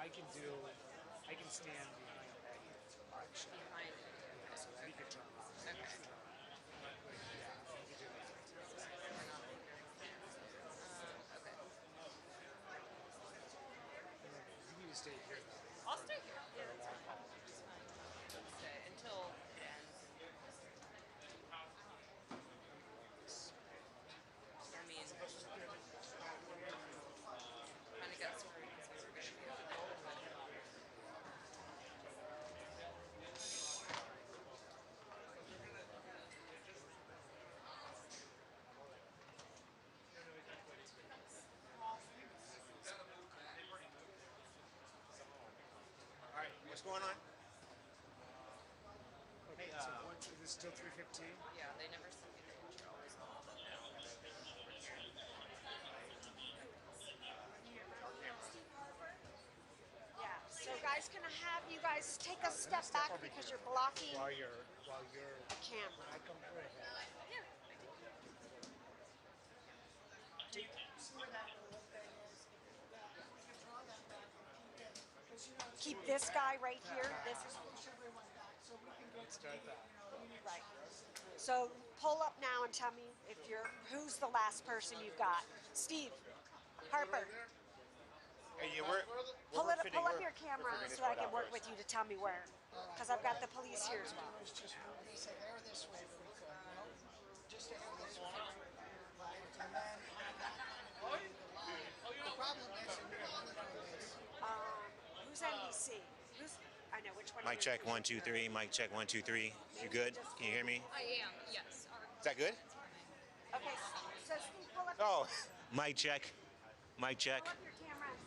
I can stand behind Eddie to watch. Behind it. Yeah, so that he can turn around. Okay. Yeah, he can do that. We're not being very okay. You need to stay here though. I'll stay here. For a long haul. It's fine. I'll stay until it ends. I mean, kind of got screwed because we were going to be over there. All right, what's going on? Okay, Hey, so this is still 3:15. Yeah, they never sent me the picture. Always all of it now. Yeah. So guys, can I have you guys take a step back because you're blocking while you're the camera. when I come right ahead. Yeah. See where that little thing is? We can draw that back and keep it. Because, you know, it's Keep this guy right here. This push everyone back so we can get Start that. right. So pull up now and tell me if who's the last person you've got. Steve, Harper, Hey, yeah, we're pull up figuring your camera this so I part can out work first. with you to tell me where. Because I've got the police here as well. It's just move. They said air this way, but we could. You know? Just air this way. Right? And then the problem is, Who's NBC? I know which one. Mic check 1 2 3. Mic check 1 2 3. You good? Can you hear me? I am, yes. Is that good? Okay, so Steve, pull up. Oh, mic check. Mic check. Pull up your camera and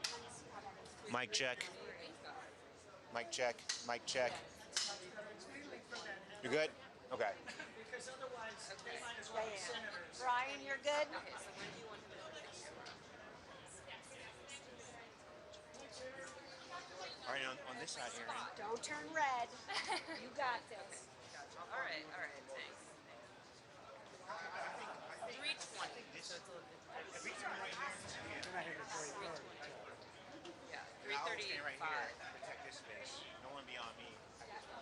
let me see how that is. Mic check. Mic check. Mic check. You good? Okay. because otherwise they might as well be senators. Brian, you're good? Okay, so when do you want him to put the picture? All right, on this side here. Don't turn red. You got this. Gotcha. All right, thanks. 320. So it's a little bit. Then I hit it right there. Yeah, I'll stand right 335. here. Protect this space. No one beyond me. I don't know.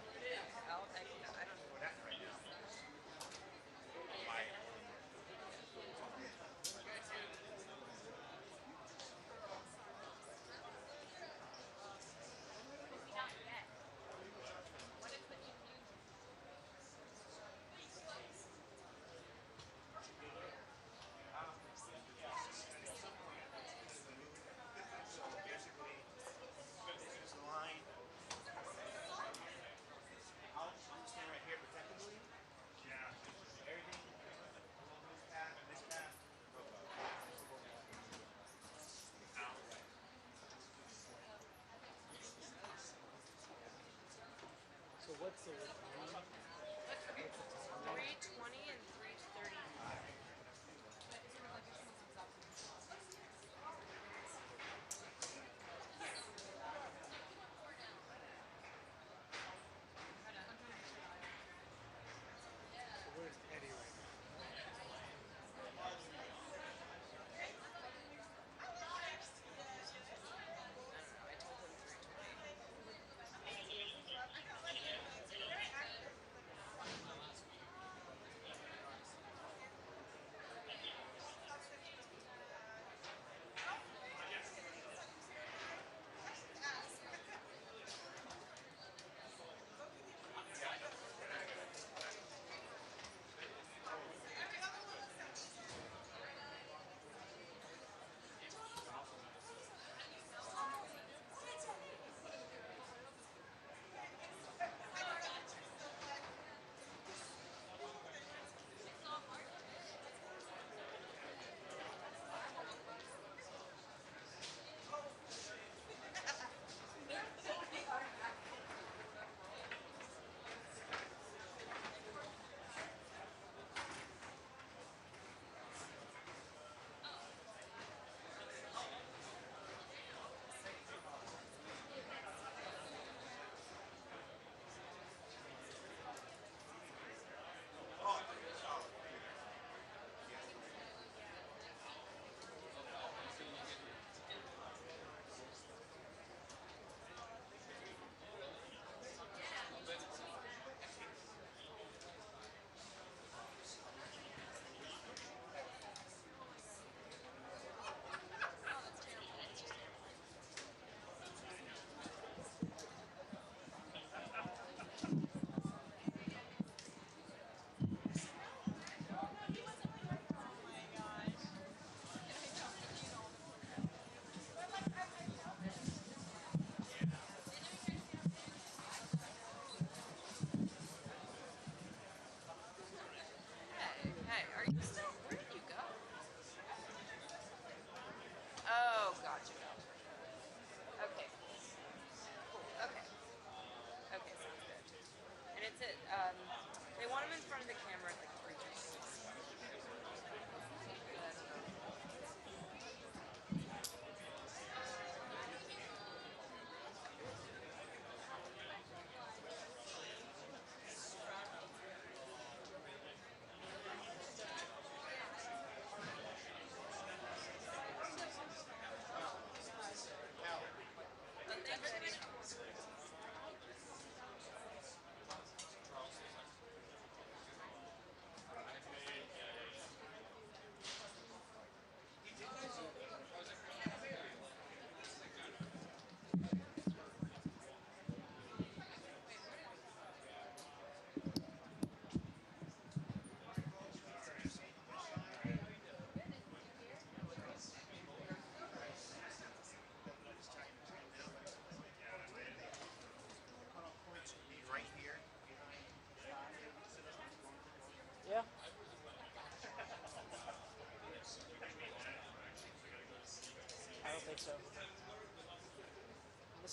That right now. My. So basically, this is the line. I'll stand right here protectively. Yeah. Everything along this path and this path. So what's the 320 and 335. where's Eddie right now? I told him 320.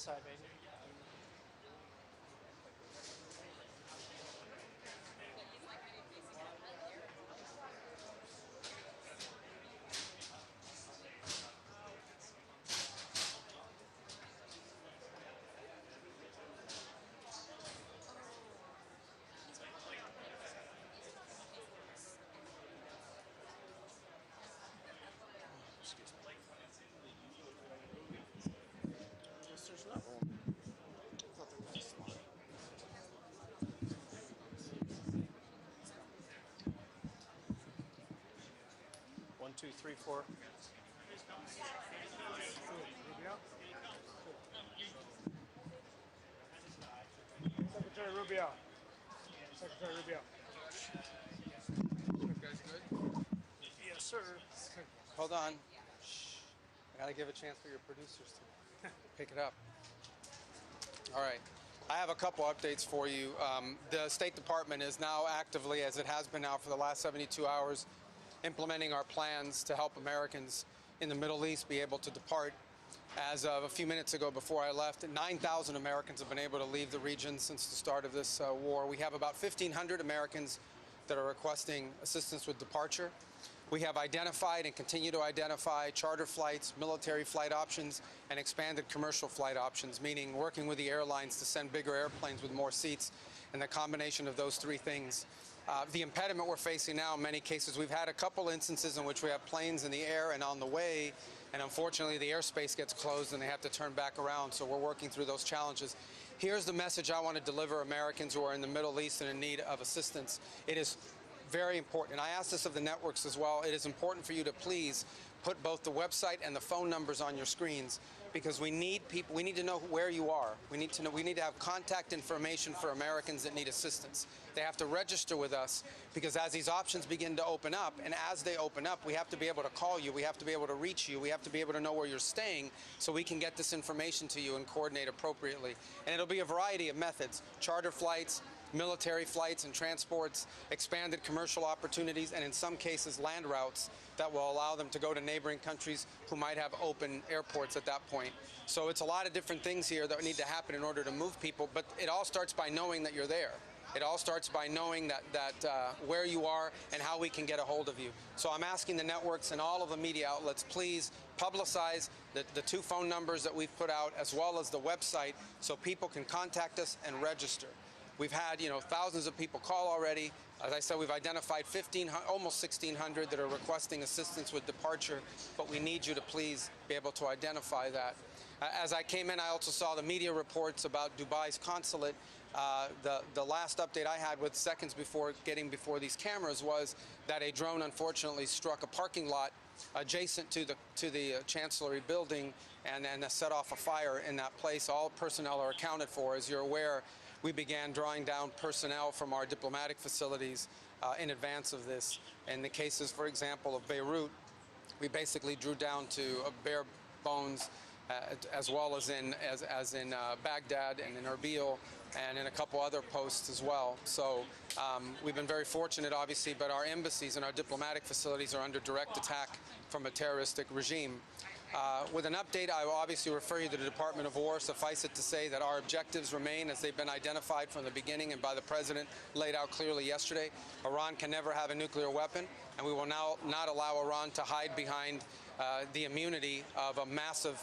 side, baby. Yes, there's not one. I thought there was a slot. 1, 2, 3, 4. Rubio. Secretary Rubio. Secretary Rubio. Guys good? Yes, sir. Hold on. Shh. I gotta give a chance for your producers to pick it up. All right. I have a couple updates for you. The State Department is now actively, as it has been now for the last 72 hours, implementing our plans to help Americans in the Middle East be able to depart. As of a few minutes ago before I left, 9,000 Americans have been able to leave the region since the start of this war. We have about 1,500 Americans that are requesting assistance with departure. We have identified and continue to identify charter flights, military flight options, and expanded commercial flight options, meaning working with the airlines to send bigger airplanes with more seats, and the combination of those three things. The impediment we're facing now, in many cases, we've had a couple instances in which we have planes in the air and on the way, and unfortunately the airspace gets closed and they have to turn back around, so we're working through those challenges. Here's the message I want to deliver Americans who are in the Middle East and in need of assistance. It is very important, and I ask this of the networks as well. It is important for you to please put both the website and the phone numbers on your screens, because we need people. We need to know where you are. We need to know. We need to have contact information for Americans that need assistance. They have to register with us, because as these options begin to open up, and as they open up, we have to be able to call you. We have to be able to reach you. We have to be able to know where you're staying, so we can get this information to you and coordinate appropriately. And it'll be a variety of methods: charter flights, military flights and transports, expanded commercial opportunities, and in some cases land routes that will allow them to go to neighboring countries who might have open airports at that point. So it's a lot of different things here that need to happen in order to move people, but it all starts by knowing that you're there. It all starts by knowing that where you are and how we can get a hold of you. So I'm asking the networks and all of the media outlets, please publicize the two phone numbers that we've put out, as well as the website, so people can contact us and register. We've had, thousands of people call already. As I said, we've identified almost 1,600 that are requesting assistance with departure, but we need you to please be able to identify that. As I came in, I also saw the media reports about Dubai's consulate. The last update I had with seconds before getting before these cameras was that a drone unfortunately struck a parking lot adjacent to the Chancellery building and set off a fire in that place. All personnel are accounted for. As you're aware, we began drawing down personnel from our diplomatic facilities in advance of this. In the cases, for example, of Beirut, we basically drew down to bare bones, as well as in Baghdad and in Erbil and in a couple other posts as well. So we've been very fortunate, obviously, but our embassies and our diplomatic facilities are under direct attack from a terroristic regime. With an update, I will obviously refer you to the Department of War. Suffice it to say that our objectives remain as they've been identified from the beginning and by the President laid out clearly yesterday. Iran can never have a nuclear weapon, and we will now not allow Iran to hide behind the immunity of a massive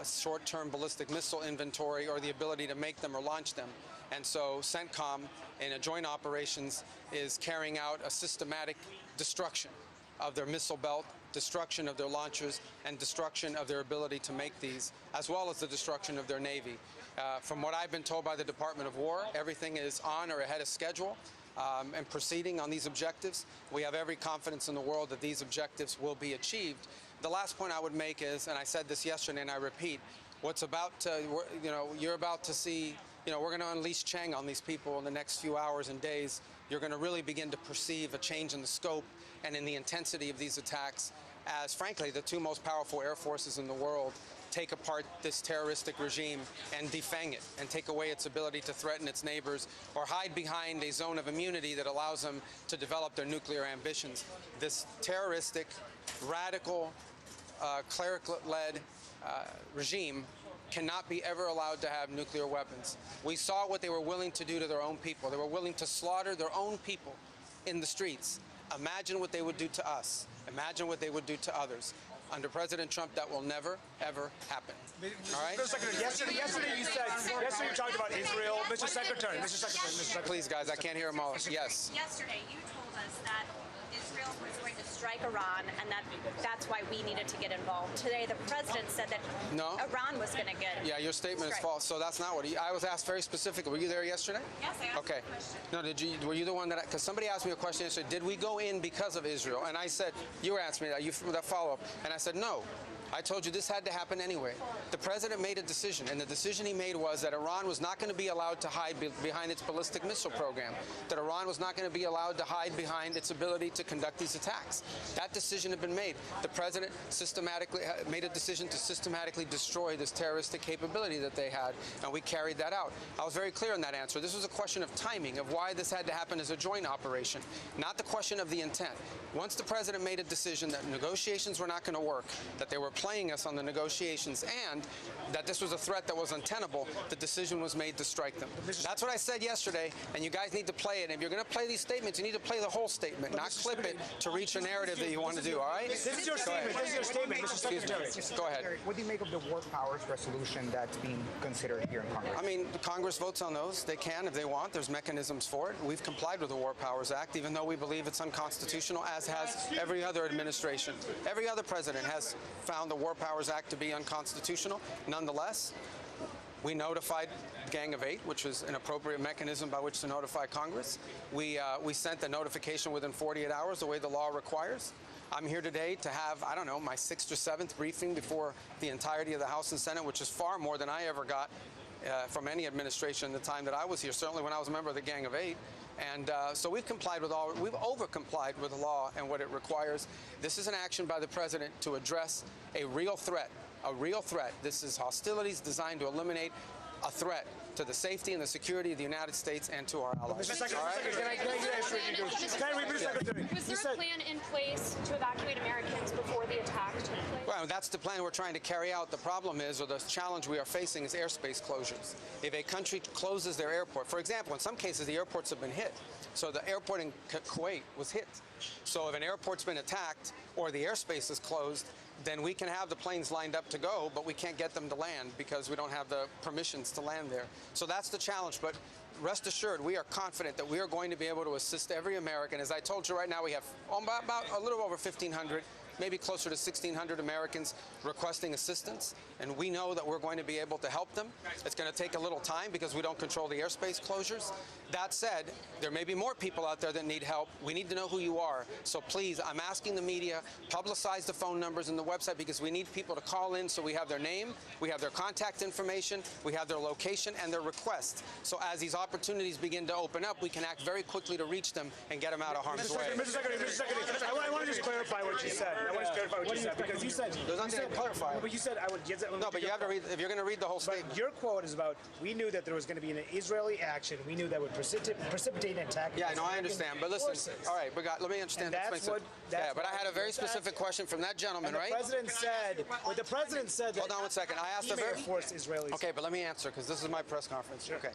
short-term ballistic missile inventory or the ability to make them or launch them. And so CENTCOM, in a joint operations, is carrying out a systematic destruction of their missile belt, destruction of their launchers, and destruction of their ability to make these, as well as the destruction of their Navy. From what I've been told by the Department of War, everything is on or ahead of schedule and proceeding on these objectives. We have every confidence in the world that these objectives will be achieved. The last point I would make is, and I said this yesterday and I repeat, what's about to, you're about to see, we're going to unleash Chang on these people in the next few hours and days. You're going to really begin to perceive a change in the scope and in the intensity of these attacks as, frankly, the two most powerful air forces in the world take apart this terroristic regime and defang it and take away its ability to threaten its neighbors or hide behind a zone of immunity that allows them to develop their nuclear ambitions. This terroristic, radical, cleric-led regime cannot be ever allowed to have nuclear weapons. We saw what they were willing to do to their own people. They were willing to slaughter their own people in the streets. Imagine what they would do to us. Imagine what they would do to others. Under President Trump, that will never, ever happen. All right? Yesterday you talked about Israel. Mr. Secretary. Please, guys, I can't hear them all. Yes. Yesterday, you told us that Israel was going to strike Iran, and that's why we needed to get involved. Today, the president said that Iran was going to get. Yeah, your statement is false. So that's not what I was asked very specifically. Were you there yesterday? Yes, I asked a question. No, were you the one that? Because somebody asked me a question yesterday. Did we go in because of Israel? And I said, you were asking me that follow up, and I said no. I told you this had to happen anyway. The president made a decision, and the decision he made was that Iran was not going to be allowed to hide behind its ballistic missile program, that Iran was not going to be allowed to hide behind its ability to conduct these attacks. That decision had been made. The president systematically made a decision to systematically destroy this terroristic capability that they had, and we carried that out. I was very clear in that answer. This was a question of timing, of why this had to happen as a joint operation, not the question of the intent. Once the president made a decision that negotiations were not going to work, that they were playing us on the negotiations, and that this was a threat that was untenable, the decision was made to strike them. That's what I said yesterday, and you guys need to play it. And if you're going to play these statements, you need to play the whole statement, not clip it to reach a narrative that you want to do, all right? This is your statement. This is your statement, Mr. Secretary. Go ahead. What do you make of the War Powers resolution that's being considered here in Congress? I mean, Congress votes on those. They can if they want. There's mechanisms for it. We've complied with the War Powers Act, even though we believe it's unconstitutional, as has every other administration. Every other president has found the War Powers Act to be unconstitutional. Nonetheless, we notified Gang of Eight, which was an appropriate mechanism by which to notify Congress. We sent the notification within 48 hours, the way the law requires. I'm here today to have, I don't know, my 6th or 7th briefing before the entirety of the House and Senate, which is far more than I ever got from any administration in the time that I was here, certainly when I was a member of the Gang of Eight. And so we've over-complied with the law and what it requires. This is an action by the president to address a real threat. A real threat. This is hostilities designed to eliminate a threat to the safety and the security of the United States and to our allies. Mr. Secretary, can I read Mr. Secretary? Was there a plan in place to evacuate Americans before the attack took place? Well, that's the plan we're trying to carry out. The problem is, or the challenge we are facing, is airspace closures. If a country closes their airport, for example, in some cases the airports have been hit. So the airport in Kuwait was hit. So if an airport's been attacked or the airspace is closed, then we can have the planes lined up to go, but we can't get them to land because we don't have the permissions to land there. So that's the challenge. But rest assured, we are confident that we are going to be able to assist every American. As I told you right now, we have about a little over 1,500, maybe closer to 1,600 Americans requesting assistance, and we know that we're going to be able to help them. It's going to take a little time because we don't control the airspace closures. That said, there may be more people out there that need help. We need to know who you are. So please, I'm asking the media, publicize the phone numbers and the website, because we need people to call in so we have their name, we have their contact information, we have their location and their request. So as these opportunities begin to open up, we can act very quickly to reach them and get them out of harm's way. Mr. Secretary, I want to just clarify what you said. I want to clarify what you said, because you said... There's nothing to clarify. But you said I would... No, but you have to read... If you're going to read the whole statement... But your quote is about, we knew that there was going to be an Israeli action. We knew that would precipitate an attack. Yeah, no, I understand. But listen, all right, let me understand. But I had a very specific question from that gentleman, right? The president said that... Hold on one second. I asked a very... force Israelis. Okay, but let me answer, because this is my press conference. Sure. Okay.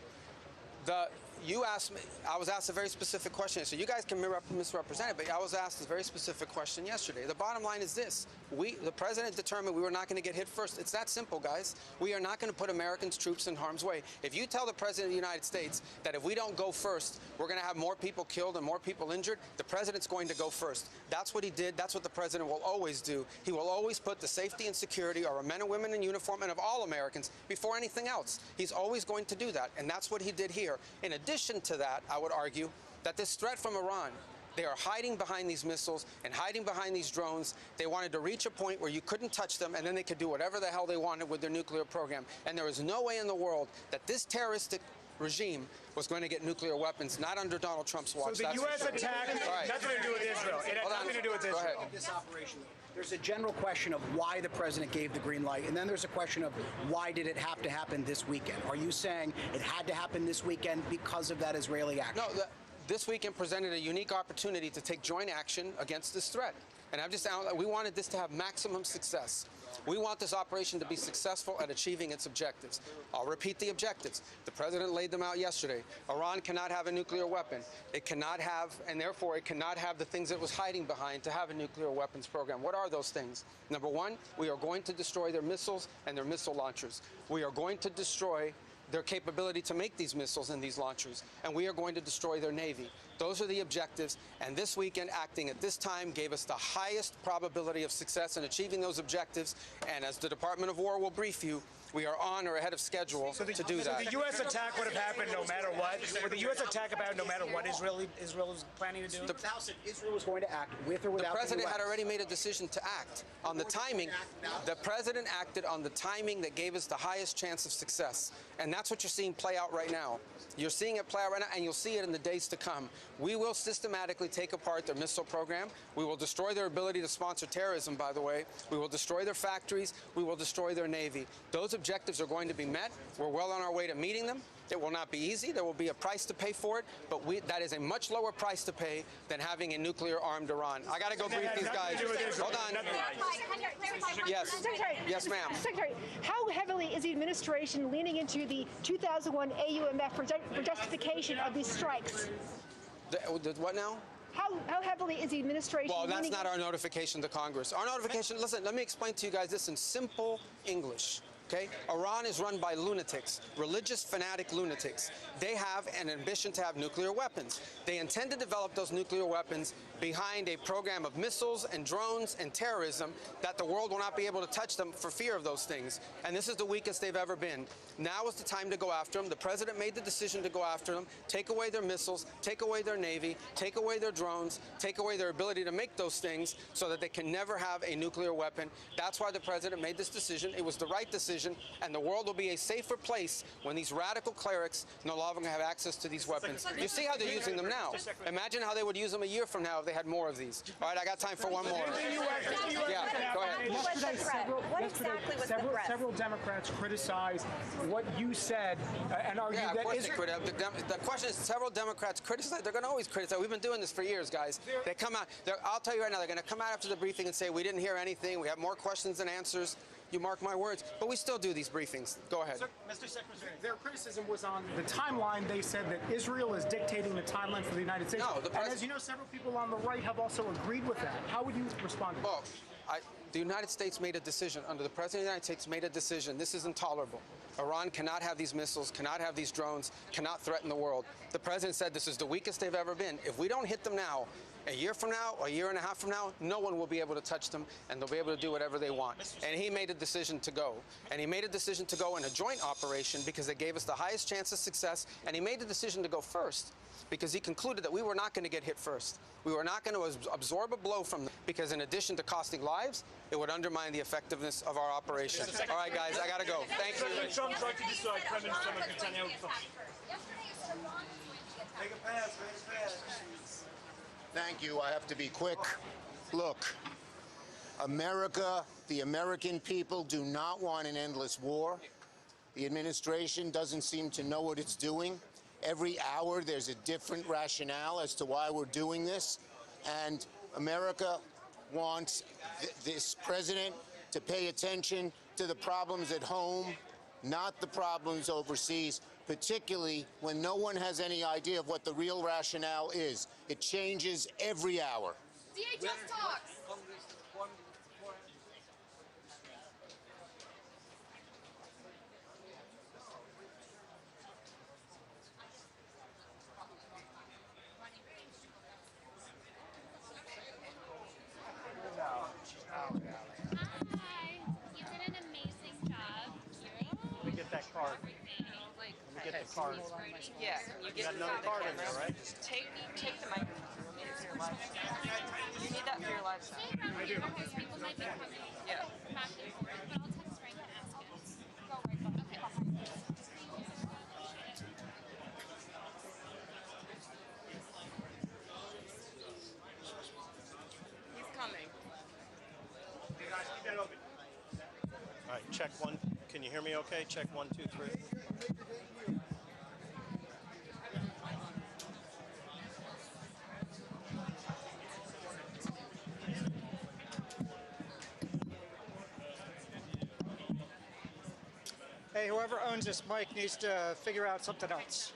You asked me, I was asked a very specific question, so you guys can misrepresent it, but I was asked a very specific question yesterday. The bottom line is this. The president determined we were not going to get hit first. It's that simple, guys. We are not going to put Americans' troops in harm's way. If you tell the president of the United States that if we don't go first, we're going to have more people killed and more people injured, the president's going to go first. That's what he did. That's what the president will always do. He will always put the safety and security of our men and women in uniform and of all Americans before anything else. He's always going to do that, and that's what he did here. In addition to that, I would argue that this threat from Iran, they are hiding behind these missiles and hiding behind these drones. They wanted to reach a point where you couldn't touch them, and then they could do whatever the hell they wanted with their nuclear program. And there is no way in the world that this terroristic regime was going to get nuclear weapons, not under Donald Trump's watch. So the U.S. attack has nothing to do with Israel. It has nothing to do with Israel. Go ahead. This operation, there's a general question of why the president gave the green light, and then there's a question of why did it have to happen this weekend? Are you saying it had to happen this weekend because of that Israeli action? No, this weekend presented a unique opportunity to take joint action against this threat. And we wanted this to have maximum success. We want this operation to be successful at achieving its objectives. I'll repeat the objectives. The president laid them out yesterday. Iran cannot have a nuclear weapon. It cannot have, and therefore it cannot have the things it was hiding behind to have a nuclear weapons program. What are those things? Number one, we are going to destroy their missiles and their missile launchers. We are going to destroy their capability to make these missiles and these launchers, and we are going to destroy their Navy. Those are the objectives, and this weekend, acting at this time, gave us the highest probability of success in achieving those objectives, and as the Department of War will brief you, we are on or ahead of schedule to do that. So the U.S. attack would have happened no matter what? Would the U.S. attack have happened no matter what Israel is planning to do? The House said Israel was going to act with or without the president the US. had already made a decision to act on the timing. The president acted on the timing that gave us the highest chance of success, and that's what you're seeing play out right now. You're seeing it play out right now, and you'll see it in the days to come. We will systematically take apart their missile program. We will destroy their ability to sponsor terrorism, by the way. We will destroy their factories. We will destroy their Navy. Those objectives are going to be met. We're well on our way to meeting them. It will not be easy. There will be a price to pay for it, but that is a much lower price to pay than having a nuclear-armed Iran. I got to go brief these guys. Hold on. Yes. Secretary. Yes, ma'am. Secretary, how heavily is the administration leaning into the 2001 AUMF for justification of these strikes? What now? How heavily is the administration Well, that's leaning not our notification to Congress. Our notification, listen, let me explain to you guys this in simple English. Okay? Iran is run by lunatics, religious fanatic lunatics. They have an ambition to have nuclear weapons. They intend to develop those nuclear weapons behind a program of missiles and drones and terrorism that the world will not be able to touch them for fear of those things. And this is the weakest they've ever been. Now is the time to go after them. The president made the decision to go after them, take away their missiles, take away their Navy, take away their drones, take away their ability to make those things so that they can never have a nuclear weapon. That's why the president made this decision. It was the right decision. And the world will be a safer place when these radical clerics no longer have access to these weapons. You see how they're using them now. Imagine how they would use them a year from now if they had more of these. All right, I got time for one more. Yeah, go ahead. What exactly was the threat? Several Democrats criticized what you said and argued that the question is, several Democrats criticize. They're going to always criticize. We've been doing this for years, guys. They come out. I'll tell you right now, they're going to come out after the briefing and say, we didn't hear anything. We have more questions than answers. You mark my words. But we still do these briefings. Go ahead. Mr. Secretary, their criticism was on the timeline. They said that Israel is dictating the timeline for the United States. No, and as you know, several people on the right have also agreed with that. How would you respond to that? Well, the United States made a decision. Under the President of the United States made a decision. This is intolerable. Iran cannot have these missiles, cannot have these drones, cannot threaten the world. The President said this is the weakest they've ever been. If we don't hit them now, a year from now, a year and a half from now, no one will be able to touch them, and they'll be able to do whatever they want. And he made a decision to go. And he made a decision to go in a joint operation because it gave us the highest chance of success, and he made the decision to go first because he concluded that we were not going to get hit first. We were not going to absorb a blow from them because in addition to costing lives, it would undermine the effectiveness of our operation. All right, guys, I got to go. Thank you. President Trump tried to decide Prime Minister Netanyahu. Take a pass, Thank you. I have to be quick. Look, America, the American people do not want an endless war. The administration doesn't seem to know what it's doing. Every hour there's a different rationale as to why we're doing this. And America wants this president to pay attention to the problems at home, not the problems overseas, particularly when no one has any idea of what the real rationale is. It changes every hour. DHS talks. Hi, you did an amazing job. Let me get that card. Let me get the card. Yeah, you You got another card in there, right? Take the microphone. You need it for your live stream. You need that for your live stream. I do. Because people might be coming Yeah. back and forth, but I'll text Frank and ask him. Go right back. Okay. He's coming. Hey guys, keep that open. All right, check one. Can you hear me okay? Check 1, 2, 3. whoever owns this mic needs to figure out something else.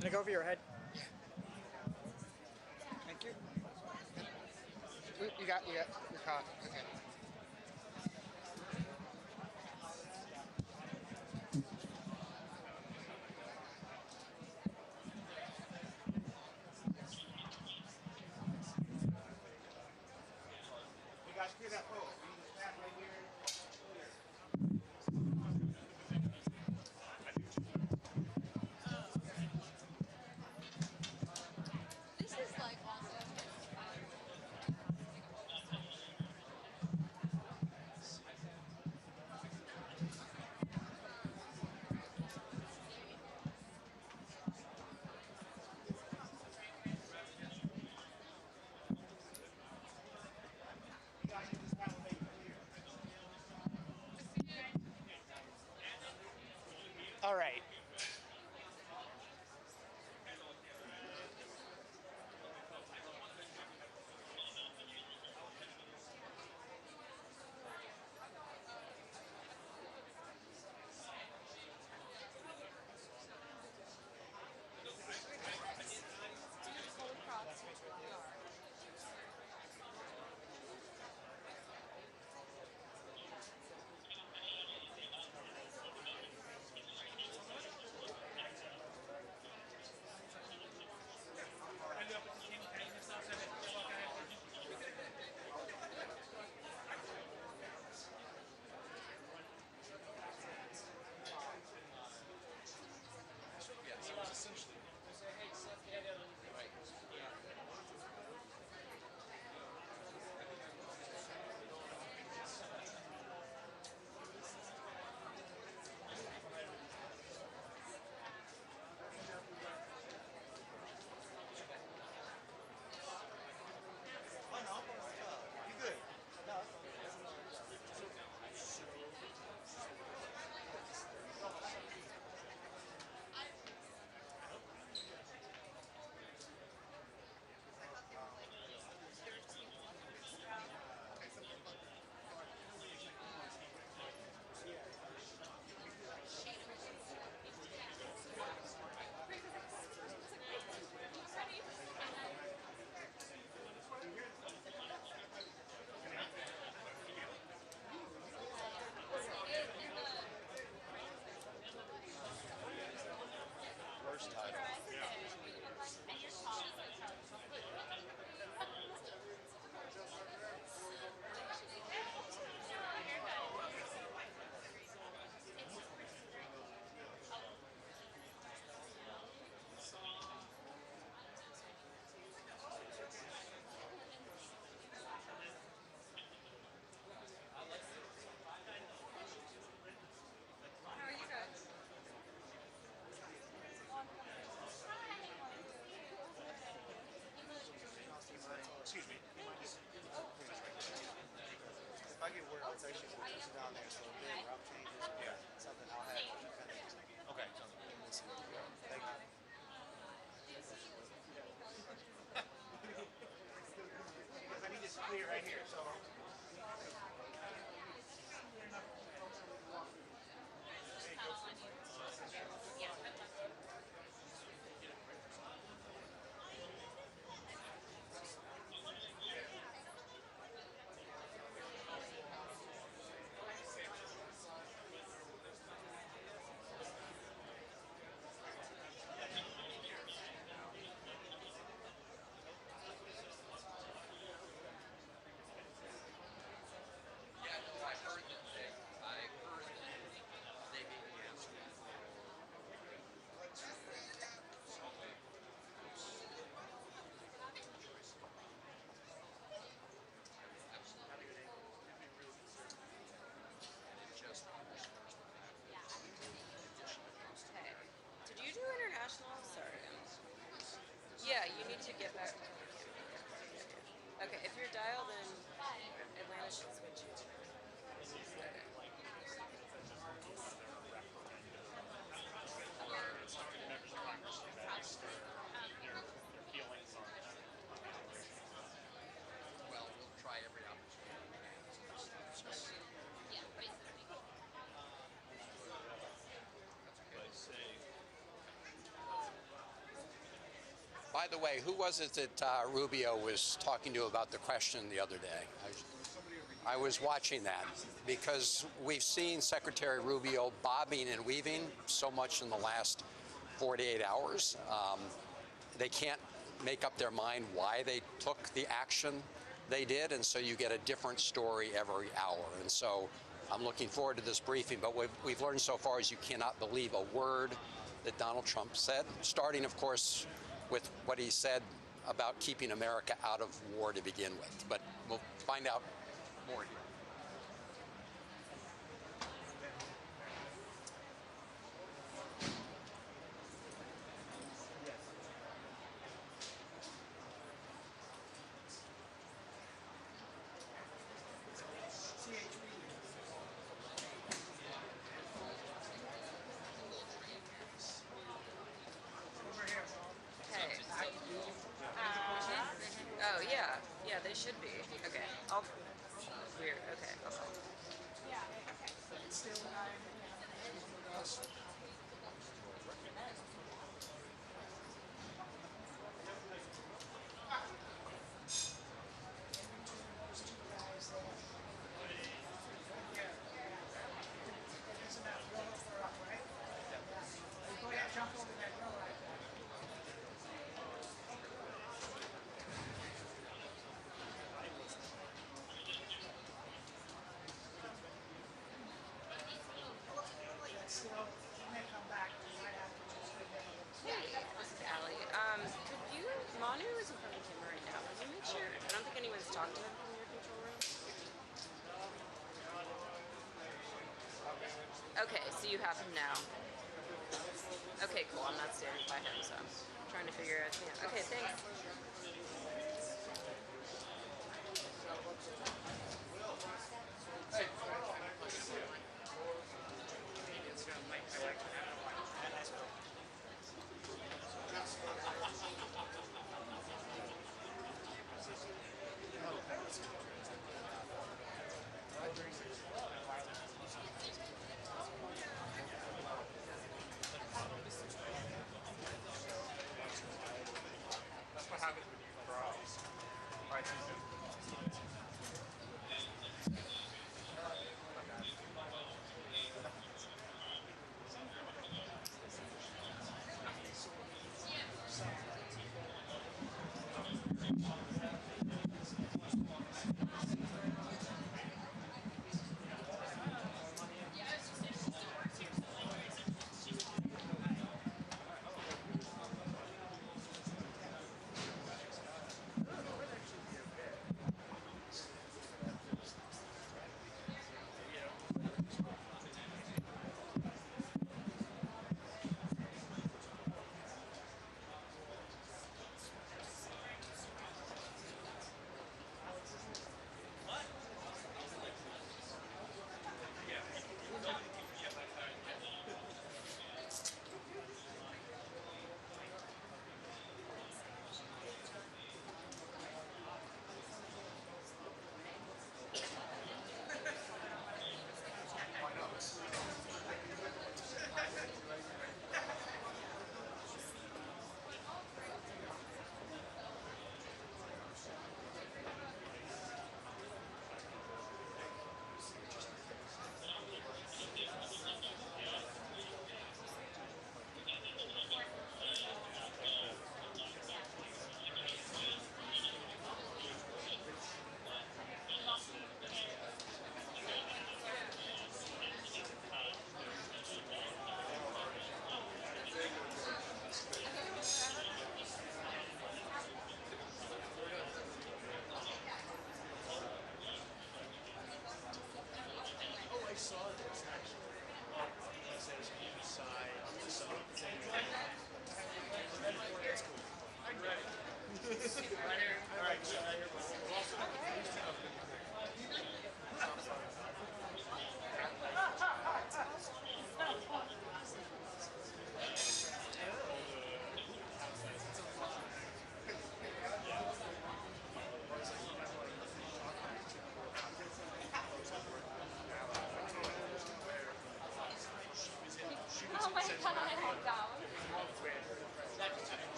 Can I go over your head? Thank you. You got your card. Okay. You guys clear that pole. You need to stand right here. This is like awesome. All right. Excuse me. If I get word, I'll text you. We'll put you down there. So if there are route changes or something, I'll have you kind of just. Okay. And we'll see where we go. Thank you. Because I need this clear right here. So. By the way, who was it that Rubio was talking to about the question the other day? I was watching that because we've seen Secretary Rubio bobbing and weaving so much in the last 48 hours. They can't make up their mind why they took the action they did, and so you get a different story every hour. And so I'm looking forward to this briefing, but what we've learned so far is you cannot believe a word that Donald Trump said, starting, of course, with what he said about keeping America out of war to begin with. But we'll find out more here. Oh, yeah. Yeah, they should be. Okay. Weird. Okay. I'll call. Hey, this is Allie. Could you, Manu is in front of the camera right now. Could you make sure, I don't think anyone's talked to him from your control room. Okay, so you have him now. Okay, cool. I'm not standing by him, so I'm trying to figure out. Yeah. Okay, thanks. That's what happened.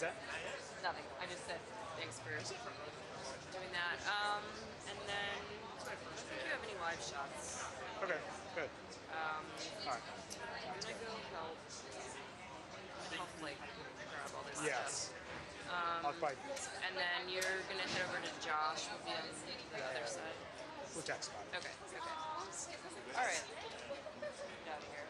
that? Nothing. I just said thanks for doing that. And then I don't think you have any live shots. Okay, good. All right. I'm gonna go help like grab all this Yes. stuff. I'll probably And then you're gonna head over to Josh. Will be on the other side. we'll text about it. Okay. All right. Get out of here.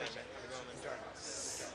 entertainment in the Roman darkness.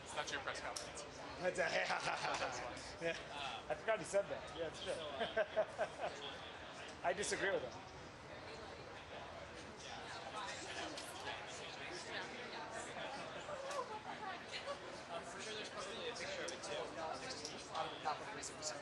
It's not your press conference. Yeah. I forgot he said that. Yeah, it's true. I disagree with him. For sure, there's probably a picture of it too. On the top of the reserve.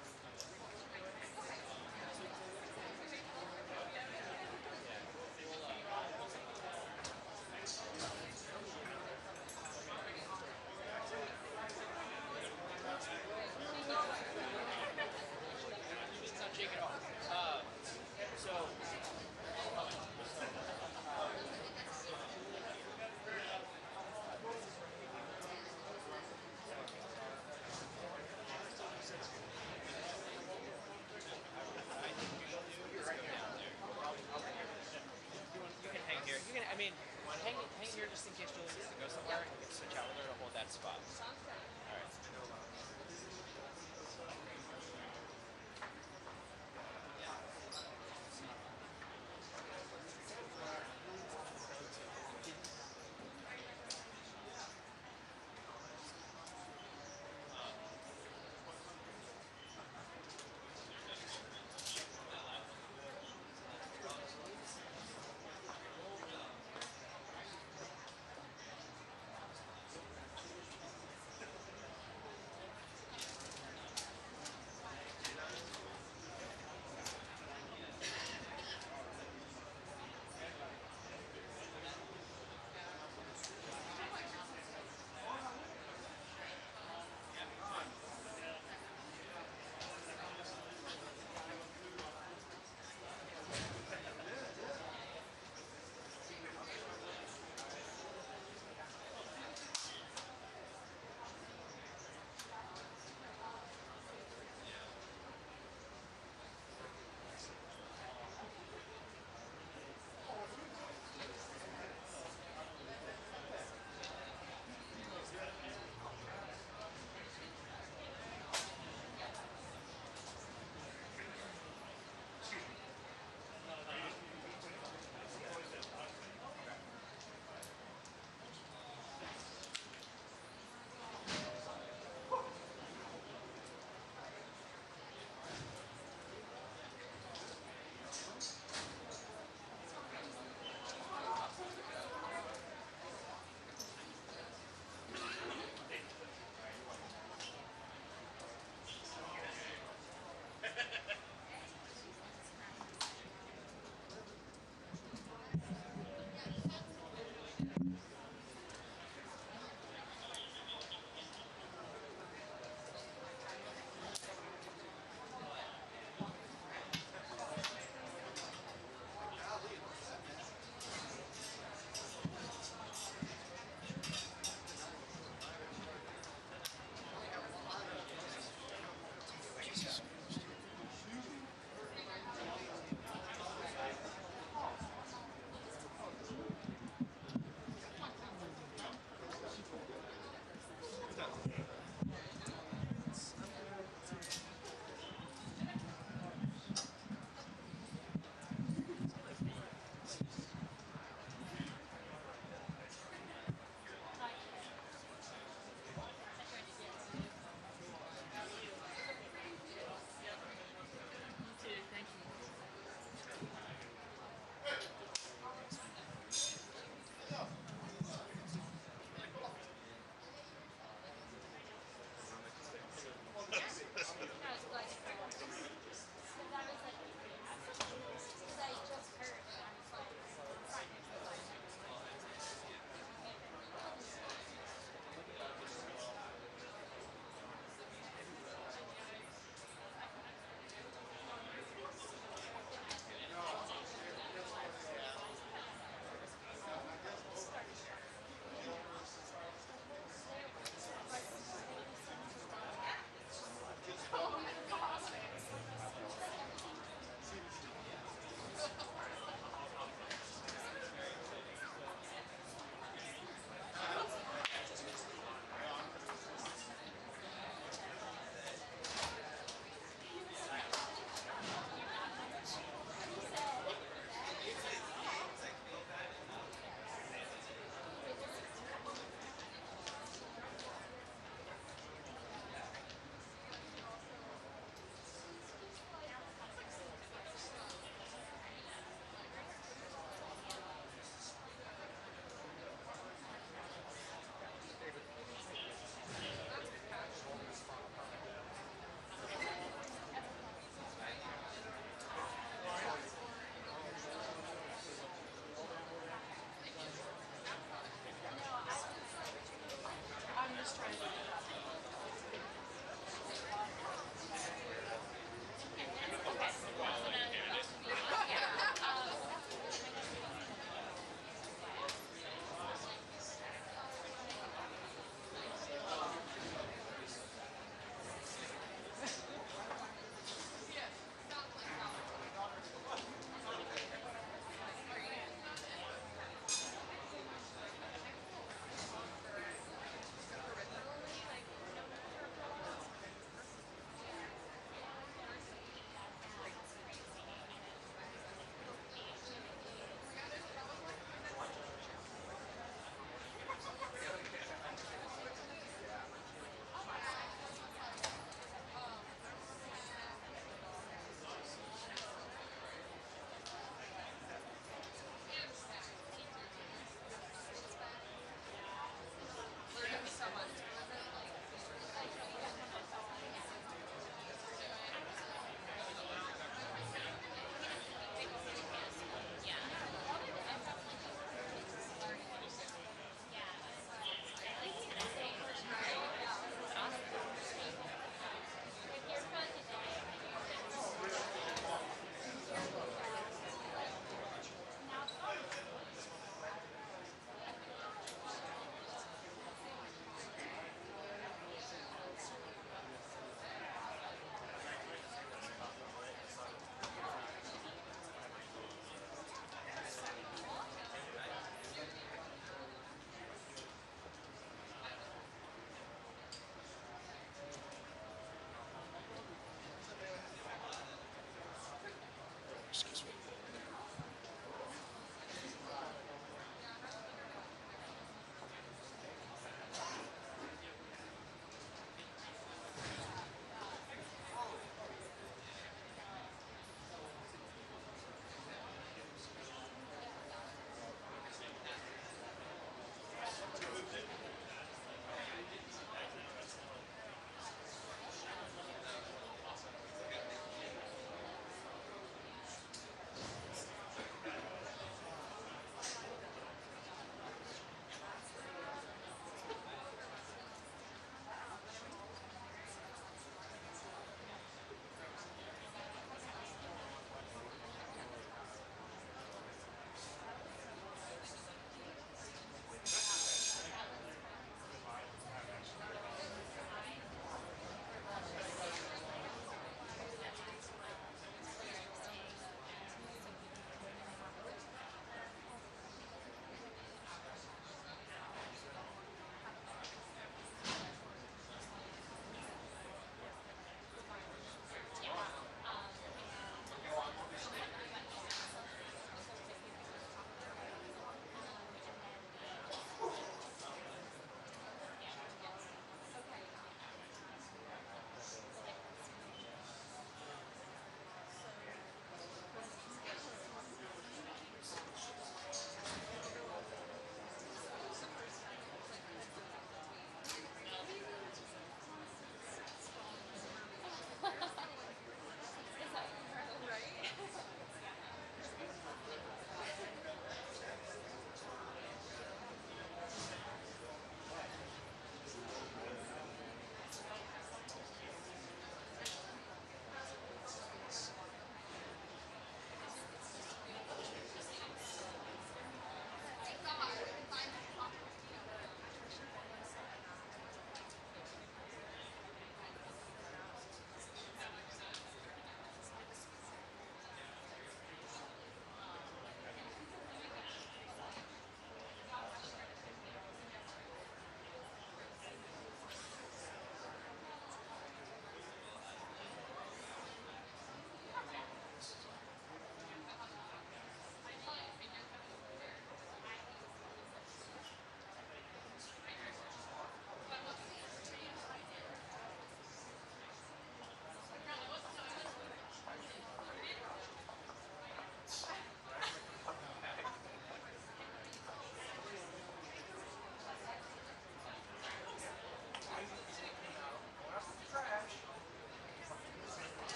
Hang here just in case Julie needs to go somewhere. You can switch out with her to hold that spot. All right.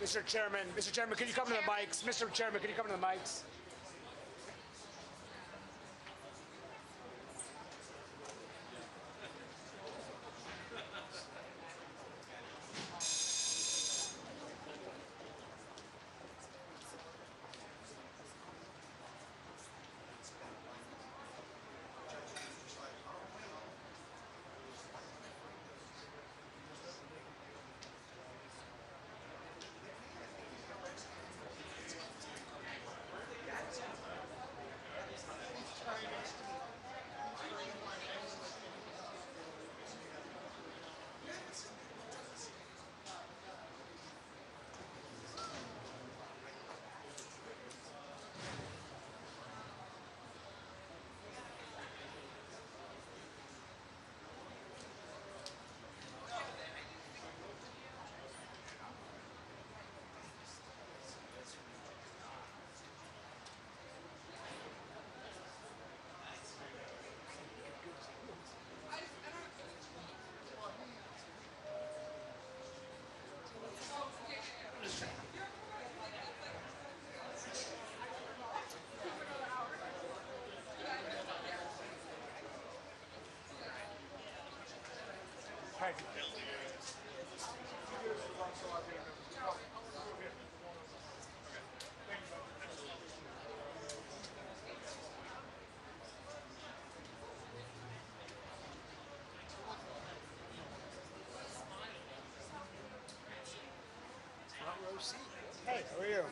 Mr. Chairman, can you come to the mics? Mr. Chairman, can you come to the mics? Hey, how are you?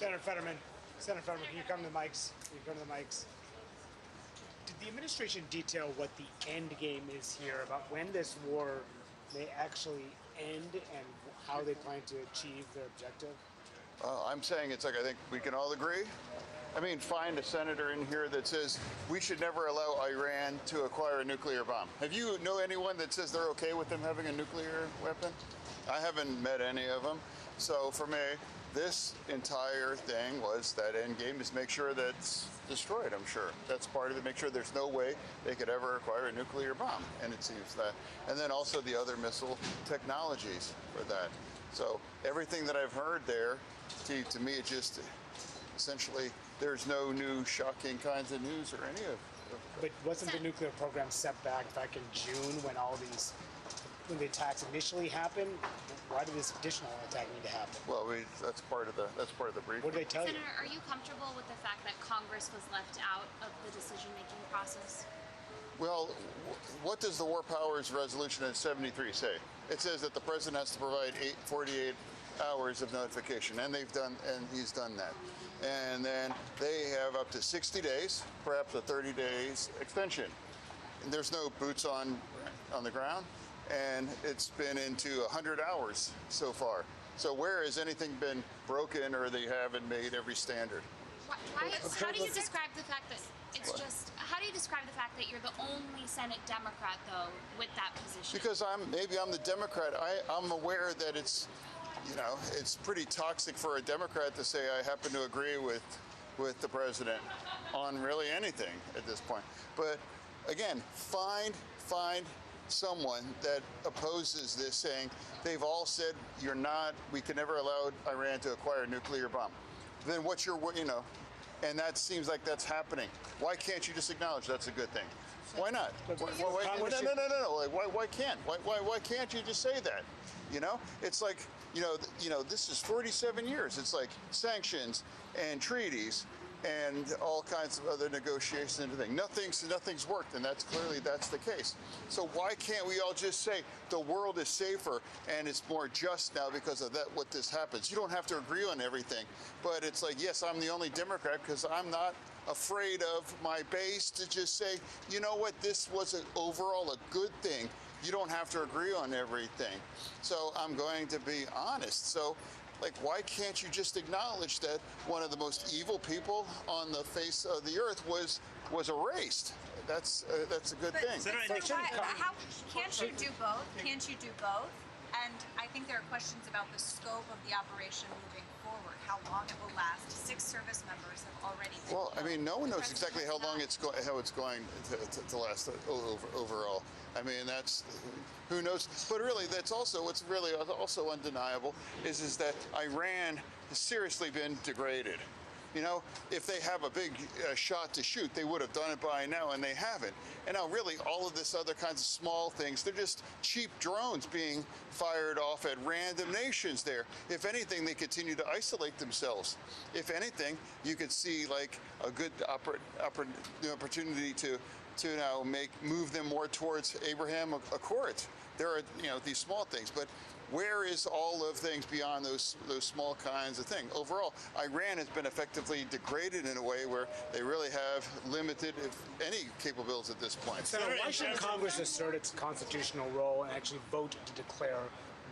Senator Fetterman, can you come to the mics? Did the administration detail what the end game is here about when this war may actually end and how they plan to achieve their objective? I'm saying it's like I think we can all agree. I mean, find a senator in here that says we should never allow Iran to acquire a nuclear bomb. Have you know anyone that says they're okay with them having a nuclear weapon? I haven't met any of them. So for me, this entire thing was that end game is make sure that's destroyed, I'm sure. That's part of it, make sure there's no way they could ever acquire a nuclear bomb. And it seems that. And then also the other missile technologies for that. So everything that I've heard there, to me, it just essentially, there's no new shocking kinds of news or any of it. But wasn't the nuclear program set back in June when when the attacks initially happened? Why did this additional attack need to happen? Well, that's part of the briefing. What did they tell you? Senator, are you comfortable with the fact that Congress was left out of the decision-making process? Well, what does the War Powers Resolution in 73 say? It says that the president has to provide 48 hours of notification, and he's done that. And then they have up to 60 days, perhaps a 30 days extension. And there's no boots on the ground, and it's been into 100 hours so far. So where has anything been broken or they haven't made every standard? How do you describe the fact that how do you describe the fact that you're the only Senate Democrat, though, with that position? Because maybe I'm the Democrat. I'm aware that it's pretty toxic for a Democrat to say I happen to agree with the president on really anything at this point. But again, find someone that opposes this, saying they've all said we can never allow Iran to acquire a nuclear bomb. Then what's your, and that seems like that's happening. Why can't you just acknowledge that's a good thing? Why not? Why can't? Why can't you just say that? It's like, this is 47 years. It's like sanctions and treaties and all kinds of other negotiations and everything. Nothing's worked, and that's the case. So why can't we all just say the world is safer and it's more just now because of what this happens? You don't have to agree on everything, but it's like, yes, I'm the only Democrat because I'm not afraid of my base to just say, you know what, this was overall a good thing. You don't have to agree on everything. So I'm going to be honest. So, why can't you just acknowledge that one of the most evil people on the face of the earth was erased? That's a good thing. How can't you do both? Can't you do both? And I think there are questions about the scope of the operation moving forward, how long it will last. 6 service members have already been Well, I mean, no one knows exactly how long it's going to last overall. I mean, who knows? But really, what's really also undeniable is that Iran has seriously been degraded. If they have a big shot to shoot, they would have done it by now, and they haven't. And now, really, all of this other kinds of small things, they're just cheap drones being fired off at random nations there. If anything, they continue to isolate themselves. If anything, you could see a good opportunity to now move them more towards Abraham Accords. There are these small things, but where is all of things beyond those small kinds of things? Overall, Iran has been effectively degraded in a way where they really have limited, if any, capabilities at this point. So why should Congress assert its constitutional role and actually vote to declare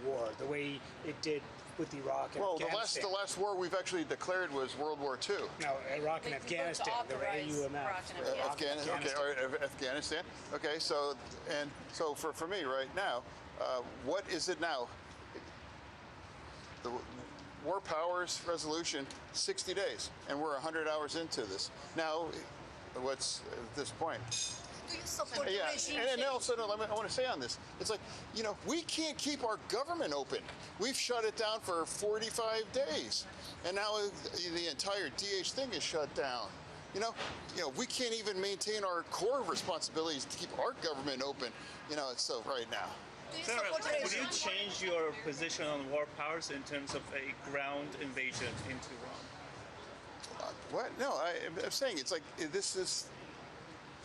war the way it did with Iraq and Afghanistan? The last war we've actually declared was World War II. No, Iraq and Afghanistan. There were AUMF. Afghanistan. Okay, so for me right now, what is it now? The War Powers Resolution, 60 days, and we're 100 hours into this. Now, what's at this point? And also, I want to say on this, it's like, we can't keep our government open. We've shut it down for 45 days, and now the entire DH thing is shut down. We can't even maintain our core responsibilities to keep our government open. So right now. Senator, would you change your position on war powers in terms of a ground invasion into Iran? What? No, I'm saying it's like this is.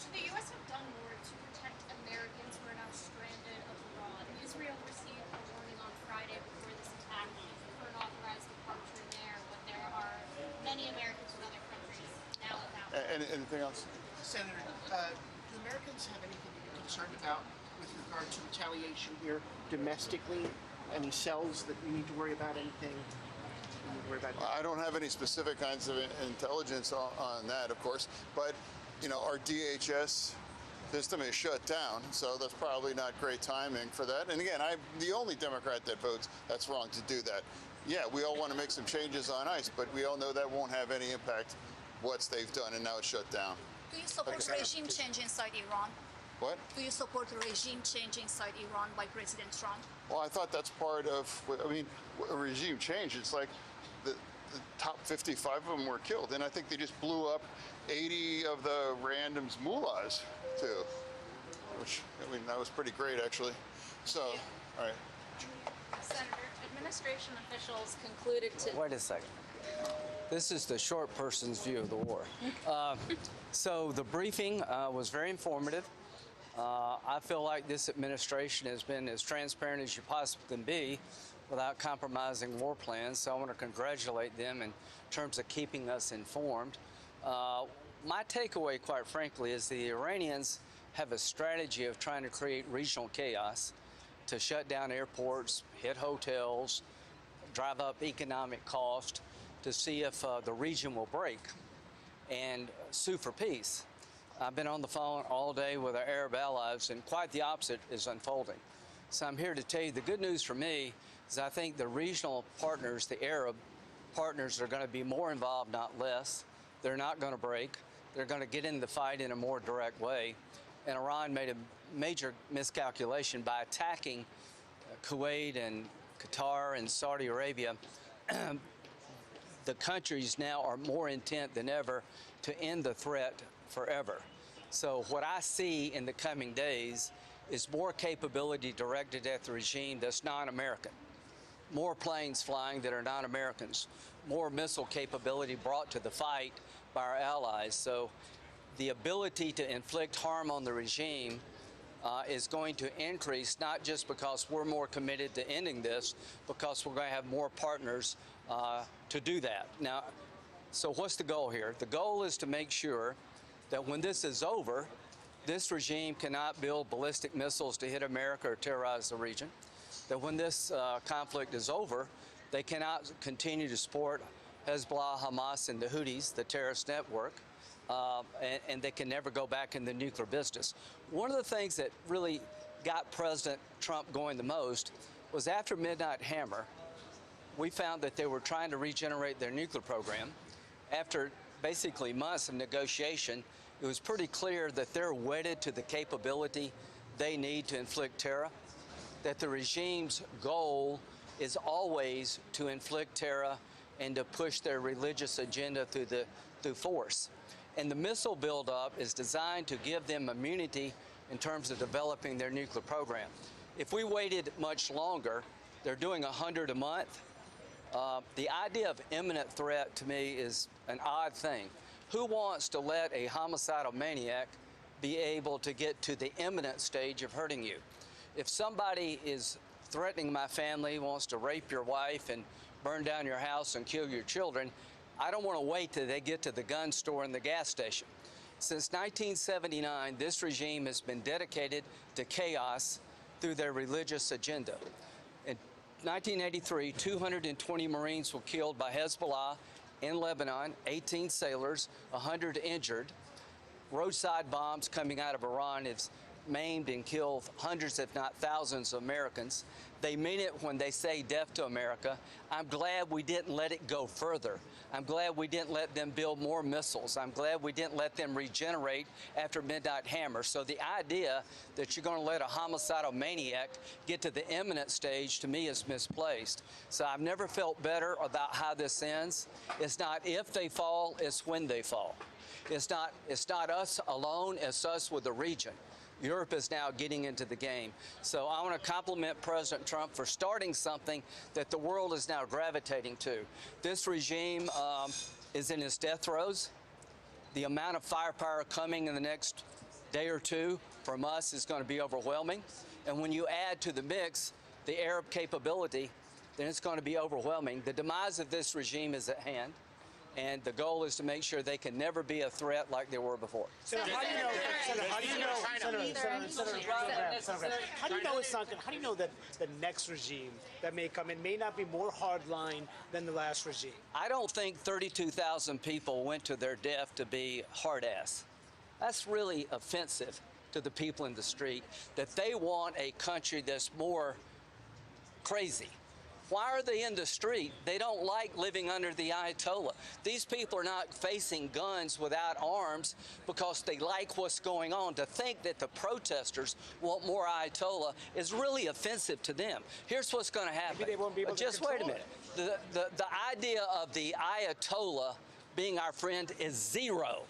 Should the U.S. have done more to protect Americans who are now stranded abroad? Israel received a warning on Friday before this attack for an authorized departure there, but there are Anything else? Senator, do Americans have anything to be concerned about with regard to retaliation here domestically? Any cells that we need to worry about? Anything we need to worry about? I don't have any specific kinds of intelligence on that, of course, but our DHS system is shut down, so that's probably not great timing for that. And again, I'm the only Democrat that votes that's wrong to do that. Yeah, we all want to make some changes on ICE, but we all know that won't have any impact what they've done, and now it's shut down. Do you support regime change inside Iran? What? Do you support regime change inside Iran by President Trump? Well, I thought that's part of, a regime change. It's like the top 55 of them were killed, and I think they just blew up 80 of the randoms mullahs, too, which, that was pretty great, actually. So, all right. Senator, administration officials concluded to... Wait a second. This is the short person's view of the war. So the briefing was very informative. I feel like this administration has been as transparent as you possibly can be without compromising war plans, so I want to congratulate them in terms of keeping us informed. My takeaway, quite frankly, is the Iranians have a strategy of trying to create regional chaos to shut down airports, hit hotels, drive up economic cost to see if the region will break and sue for peace. I've been on the phone all day with our Arab allies, and quite the opposite is unfolding. So I'm here to tell you the good news for me is I think the regional partners, the Arab partners, are going to be more involved, not less. They're not going to break. They're going to get in the fight in a more direct way. And Iran made a major miscalculation by attacking Kuwait and Qatar and Saudi Arabia. The countries now are more intent than ever to end the threat forever. So what I see in the coming days is more capability directed at the regime that's non-American, more planes flying that are non-Americans, more missile capability brought to the fight by our allies. So the ability to inflict harm on the regime is going to increase, not just because we're more committed to ending this, because we're going to have more partners to do that. Now, so what's the goal here? The goal is to make sure that when this is over, this regime cannot build ballistic missiles to hit America or terrorize the region. That when this conflict is over, they cannot continue to support Hezbollah, Hamas, and the Houthis, the terrorist network, and they can never go back in the nuclear business. One of the things that really got President Trump going the most was after Midnight Hammer, we found that they were trying to regenerate their nuclear program. After basically months of negotiation, it was pretty clear that they're wedded to the capability they need to inflict terror, that the regime's goal is always to inflict terror and to push their religious agenda through force. And the missile buildup is designed to give them immunity in terms of developing their nuclear program. If we waited much longer, they're doing 100 a month. The idea of imminent threat to me is an odd thing. Who wants to let a homicidal maniac be able to get to the imminent stage of hurting you? If somebody is threatening my family, wants to rape your wife and burn down your house and kill your children, I don't want to wait till they get to the gun store and the gas station. Since 1979, this regime has been dedicated to chaos through their religious agenda. In 1983, 220 Marines were killed by Hezbollah in Lebanon, 18 sailors, 100 injured. Roadside bombs coming out of Iran have maimed and killed hundreds, if not thousands, of Americans. They mean it when they say death to America. I'm glad we didn't let it go further. I'm glad we didn't let them build more missiles. I'm glad we didn't let them regenerate after Midnight Hammer. So the idea that you're going to let a homicidal maniac get to the imminent stage, to me, is misplaced. So I've never felt better about how this ends. It's not if they fall, it's when they fall. It's not us alone, it's us with the region. Europe is now getting into the game. So I want to compliment President Trump for starting something that the world is now gravitating to. This regime is in its death throes. The amount of firepower coming in the next day or two from us is going to be overwhelming. And when you add to the mix the Arab capability, then it's going to be overwhelming. The demise of this regime is at hand. and the goal is to make sure they can never be a threat like they were before. Senator, how do you know? Senator, how do you know? How do you know it's not going? How do you know that the next regime that may come in may not be more hardline than the last regime? I don't think 32,000 people went to their death to be hard ass. That's really offensive to the people in the street, that they want a country that's more crazy. Why are they in the street? They don't like living under the Ayatollah. These people are not facing guns without arms because they like what's going on. To think that the protesters want more Ayatollah is really offensive to them. Here's what's going to happen. Maybe they won't be able to Just wait a control minute. The idea of the Ayatollah being our friend is zero.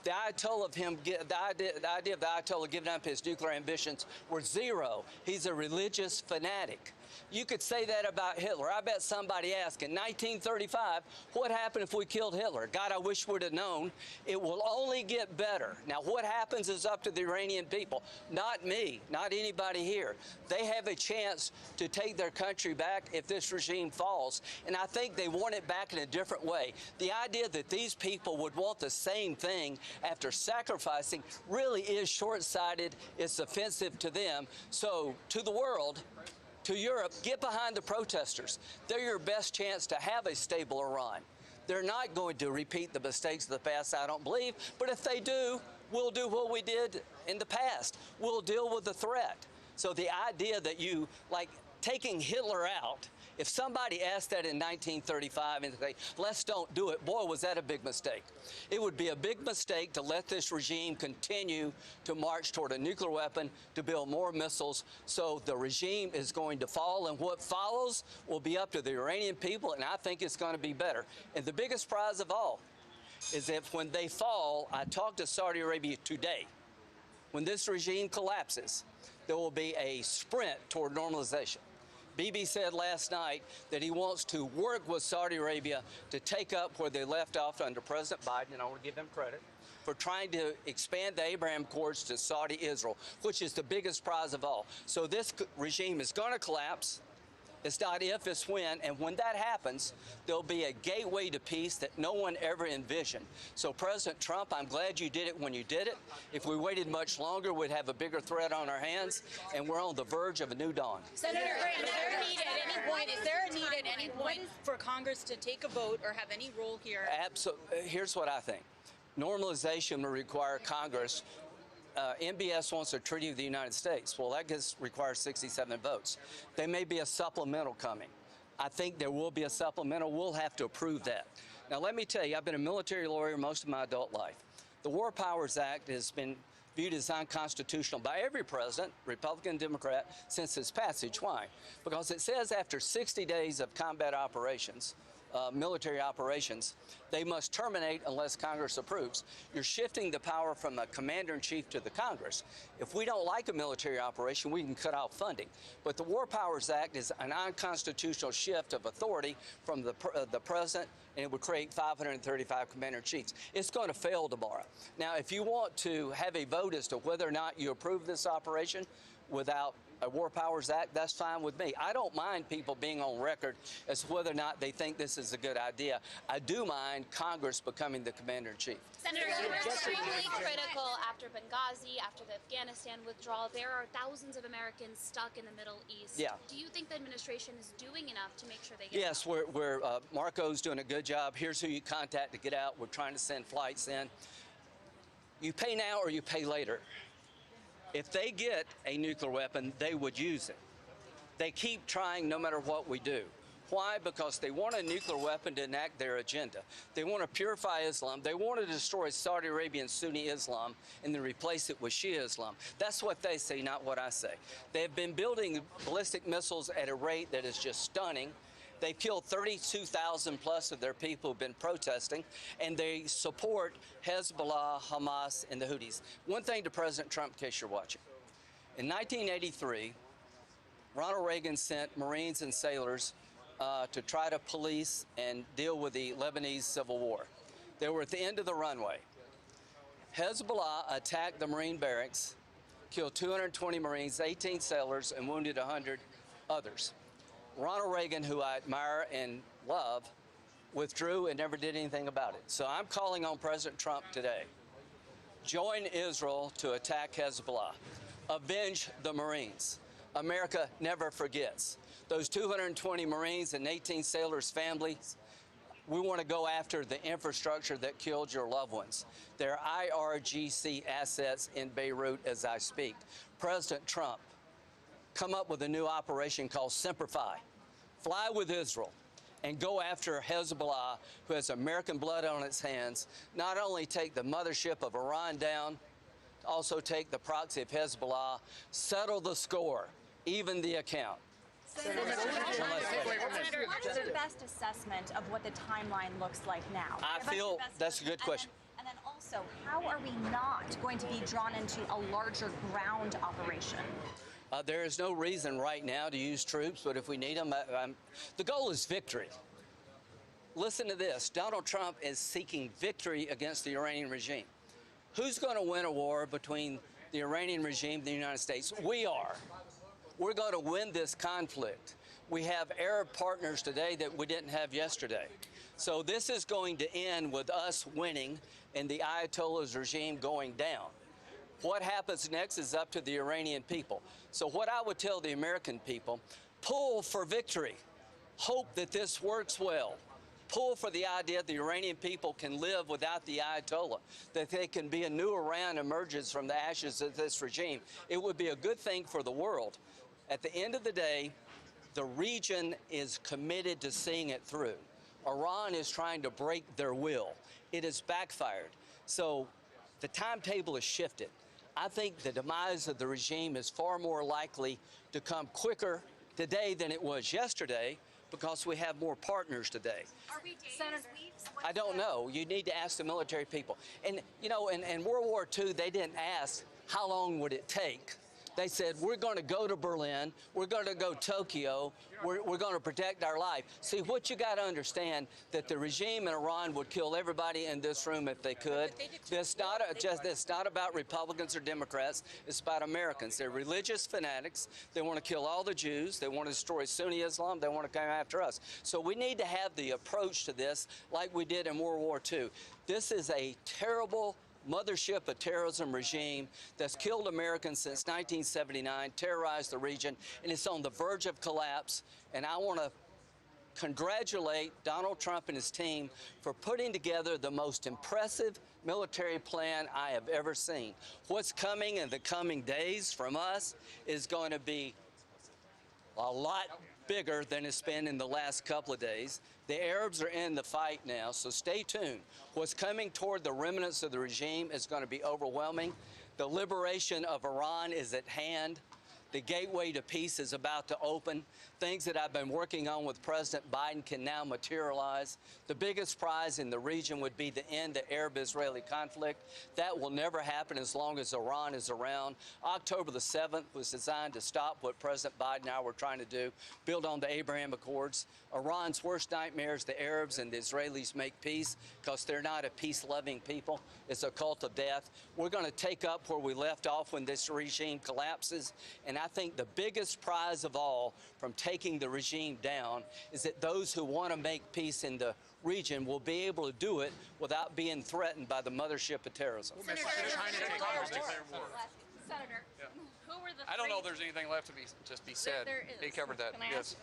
The idea of the Ayatollah giving up his nuclear ambitions were zero. He's a religious fanatic. You could say that about Hitler. I bet somebody asked in 1935, what happened if we killed Hitler? God, I wish we'd have known. It will only get better. Now, what happens is up to the Iranian people, not me, not anybody here. They have a chance to take their country back if this regime falls, and I think they want it back in a different way. The idea that these people would want the same thing after sacrificing really is short-sighted. It's offensive to them. So, to the world, to Europe, get behind the protesters. They're your best chance to have a stable Iran. They're not going to repeat the mistakes of the past, I don't believe, but if they do, we'll do what we did in the past. We'll deal with the threat. So the idea that you, like taking Hitler out, if somebody asked that in 1935 and say, let's don't do it, boy, was that a big mistake. It would be a big mistake to let this regime continue to march toward a nuclear weapon, to build more missiles. So the regime is going to fall, and what follows will be up to the Iranian people, and I think it's going to be better. And the biggest prize of all is that when they fall, I talked to Saudi Arabia today, when this regime collapses, there will be a sprint toward normalization. Bibi said last night that he wants to work with Saudi Arabia to take up where they left off under President Biden, and I want to give him credit for trying to expand the Abraham Accords to Saudi Israel, which is the biggest prize of all. So this regime is going to collapse. It's not if, it's when. And when that happens, there'll be a gateway to peace that no one ever envisioned. So President Trump, I'm glad you did it when you did it. If we waited much longer, we'd have a bigger threat on our hands, and we're on the verge of a new dawn. Senator Graham, is there a need at any point for Congress to take a vote or have any role here? Absolutely. Here's what I think. Normalization will require Congress. MBS wants a treaty with the United States. Well, that requires 67 votes. There may be a supplemental coming. I think there will be a supplemental. We'll have to approve that. Now, let me tell you, I've been a military lawyer most of my adult life. The War Powers Act has been viewed as unconstitutional by every president, Republican, Democrat, since its passage. Why? Because it says after 60 days of combat operations, military operations, they must terminate unless Congress approves. You're shifting the power from the commander-in-chief to the Congress. If we don't like a military operation, we can cut off funding. But the War Powers Act is an unconstitutional shift of authority from the president, and it would create 535 commander-in-chiefs. It's going to fail tomorrow. Now, if you want to have a vote as to whether or not you approve this operation without a War Powers Act, that's fine with me. I don't mind people being on record as to whether or not they think this is a good idea. I do mind Congress becoming the commander-in-chief. Senator, you were extremely critical after Benghazi, after the Afghanistan withdrawal. There are thousands of Americans stuck in the Middle East. Yeah. Do you think the administration is doing enough to make sure they get Yes, out? Marco's doing a good job. Here's who you contact to get out. We're trying to send flights in. You pay now or you pay later. If they get a nuclear weapon, they would use it. They keep trying no matter what we do. Why? Because they want a nuclear weapon to enact their agenda. They want to purify Islam. They want to destroy Saudi Arabia and Sunni Islam and then replace it with Shia Islam. That's what they say, not what I say. They have been building ballistic missiles at a rate that is just stunning. They've killed 32,000 plus of their people who've been protesting, and they support Hezbollah, Hamas, and the Houthis. One thing to President Trump, in case you're watching. In 1983, Ronald Reagan sent Marines and sailors to try to police and deal with the Lebanese civil war. They were at the end of the runway. Hezbollah attacked the Marine barracks, killed 220 Marines, 18 sailors, and wounded 100 others. Ronald Reagan, who I admire and love, withdrew and never did anything about it. So I'm calling on President Trump today. Join Israel to attack Hezbollah. Avenge the Marines. America never forgets. Those 220 Marines and 18 sailors' families, we want to go after the infrastructure that killed your loved ones. They're IRGC assets in Beirut as I speak. President Trump, come up with a new operation called Simplify. Fly with Israel and go after Hezbollah, who has American blood on its hands. Not only take the mothership of Iran down, also take the proxy of Hezbollah, settle the score, even the account. Senator, what is your best assessment of what the timeline looks like now? I feel that's a good question. And then also, how are we not going to be drawn into a larger ground operation? There is no reason right now to use troops, but if we need them, the goal is victory. Listen to this. Donald Trump is seeking victory against the Iranian regime. Who's going to win a war between the Iranian regime and the United States? We are. We're going to win this conflict. We have Arab partners today that we didn't have yesterday. So this is going to end with us winning and the Ayatollah's regime going down. What happens next is up to the Iranian people. So what I would tell the American people, pull for victory. Hope that this works well. Pull for the idea that the Iranian people can live without the Ayatollah, that they can be a new Iran emerges from the ashes of this regime. It would be a good thing for the world. At the end of the day, the region is committed to seeing it through. Iran is trying to break their will. It has backfired. So the timetable has shifted. I think the demise of the regime is far more likely to come quicker today than it was yesterday because we have more partners today. Are we days, weeks? I don't know. You need to ask the military people. And, you know, in World War II, they didn't ask how long would it take. They said, we're going to go to Berlin, we're going to go Tokyo, we're going to protect our life. See, what you got to understand, that the regime in Iran would kill everybody in this room if they could. It's not about Republicans or Democrats. It's about Americans. They're religious fanatics. They want to kill all the Jews. They want to destroy Sunni Islam. They want to come after us. So we need to have the approach to this like we did in World War II. This is a terrible mothership of terrorism regime that's killed Americans since 1979, terrorized the region, and it's on the verge of collapse. And I want to congratulate Donald Trump and his team for putting together the most impressive military plan I have ever seen. What's coming in the coming days from us is going to be a lot bigger than it's been in the last couple of days. The Arabs are in the fight now, so stay tuned. What's coming toward the remnants of the regime is going to be overwhelming. The liberation of Iran is at hand. The gateway to peace is about to open. Things that I've been working on with President Biden can now materialize. The biggest prize in the region would be the end of the Arab-Israeli conflict. That will never happen as long as Iran is around. October the 7th was designed to stop what President Biden and I were trying to do, build on the Abraham Accords. Iran's worst nightmare is the Arabs and the Israelis make peace because they're not a peace-loving people. It's a cult of death. We're going to take up where we left off when this regime collapses. And I think the biggest prize of all from taking the regime down is that those who want to make peace in the region will be able to do it without being threatened by the mothership of terrorism. Senator, who were the I don't know if there's anything left to be said. There is. He covered that. Can I Yes.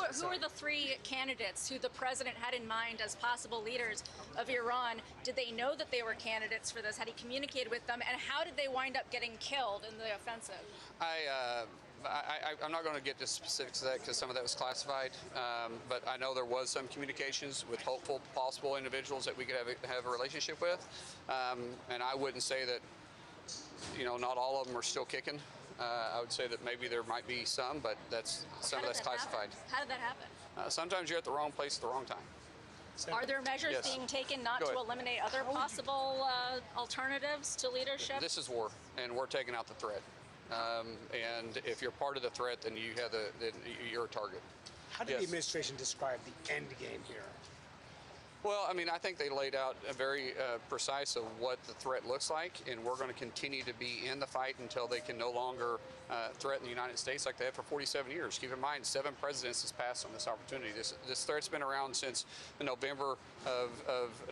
ask? Who were the three candidates who the president had in mind as possible leaders of Iran? Did they know that they were candidates for this? Had he communicated with them? And how did they wind up getting killed in the offensive? I'm not going to get to specifics of that because some of that was classified, but I know there was some communications with hopeful possible individuals that we could have a relationship with, and I wouldn't say that, you know, not all of them are still kicking. I would say that maybe there might be some, but some of that's classified. How did that happen? Sometimes you're at the wrong place at the wrong time. Are there measures being taken not to eliminate other possible alternatives to leadership? This is war, and we're taking out the threat. And if you're part of the threat, then you're a target. How did the administration describe the end game here? Well, I mean, I think they laid out a very precise of what the threat looks like, and we're going to continue to be in the fight until they can no longer threaten the United States like they have for 47 years. Keep in mind, 7 presidents has passed on this opportunity. This threat's been around since November of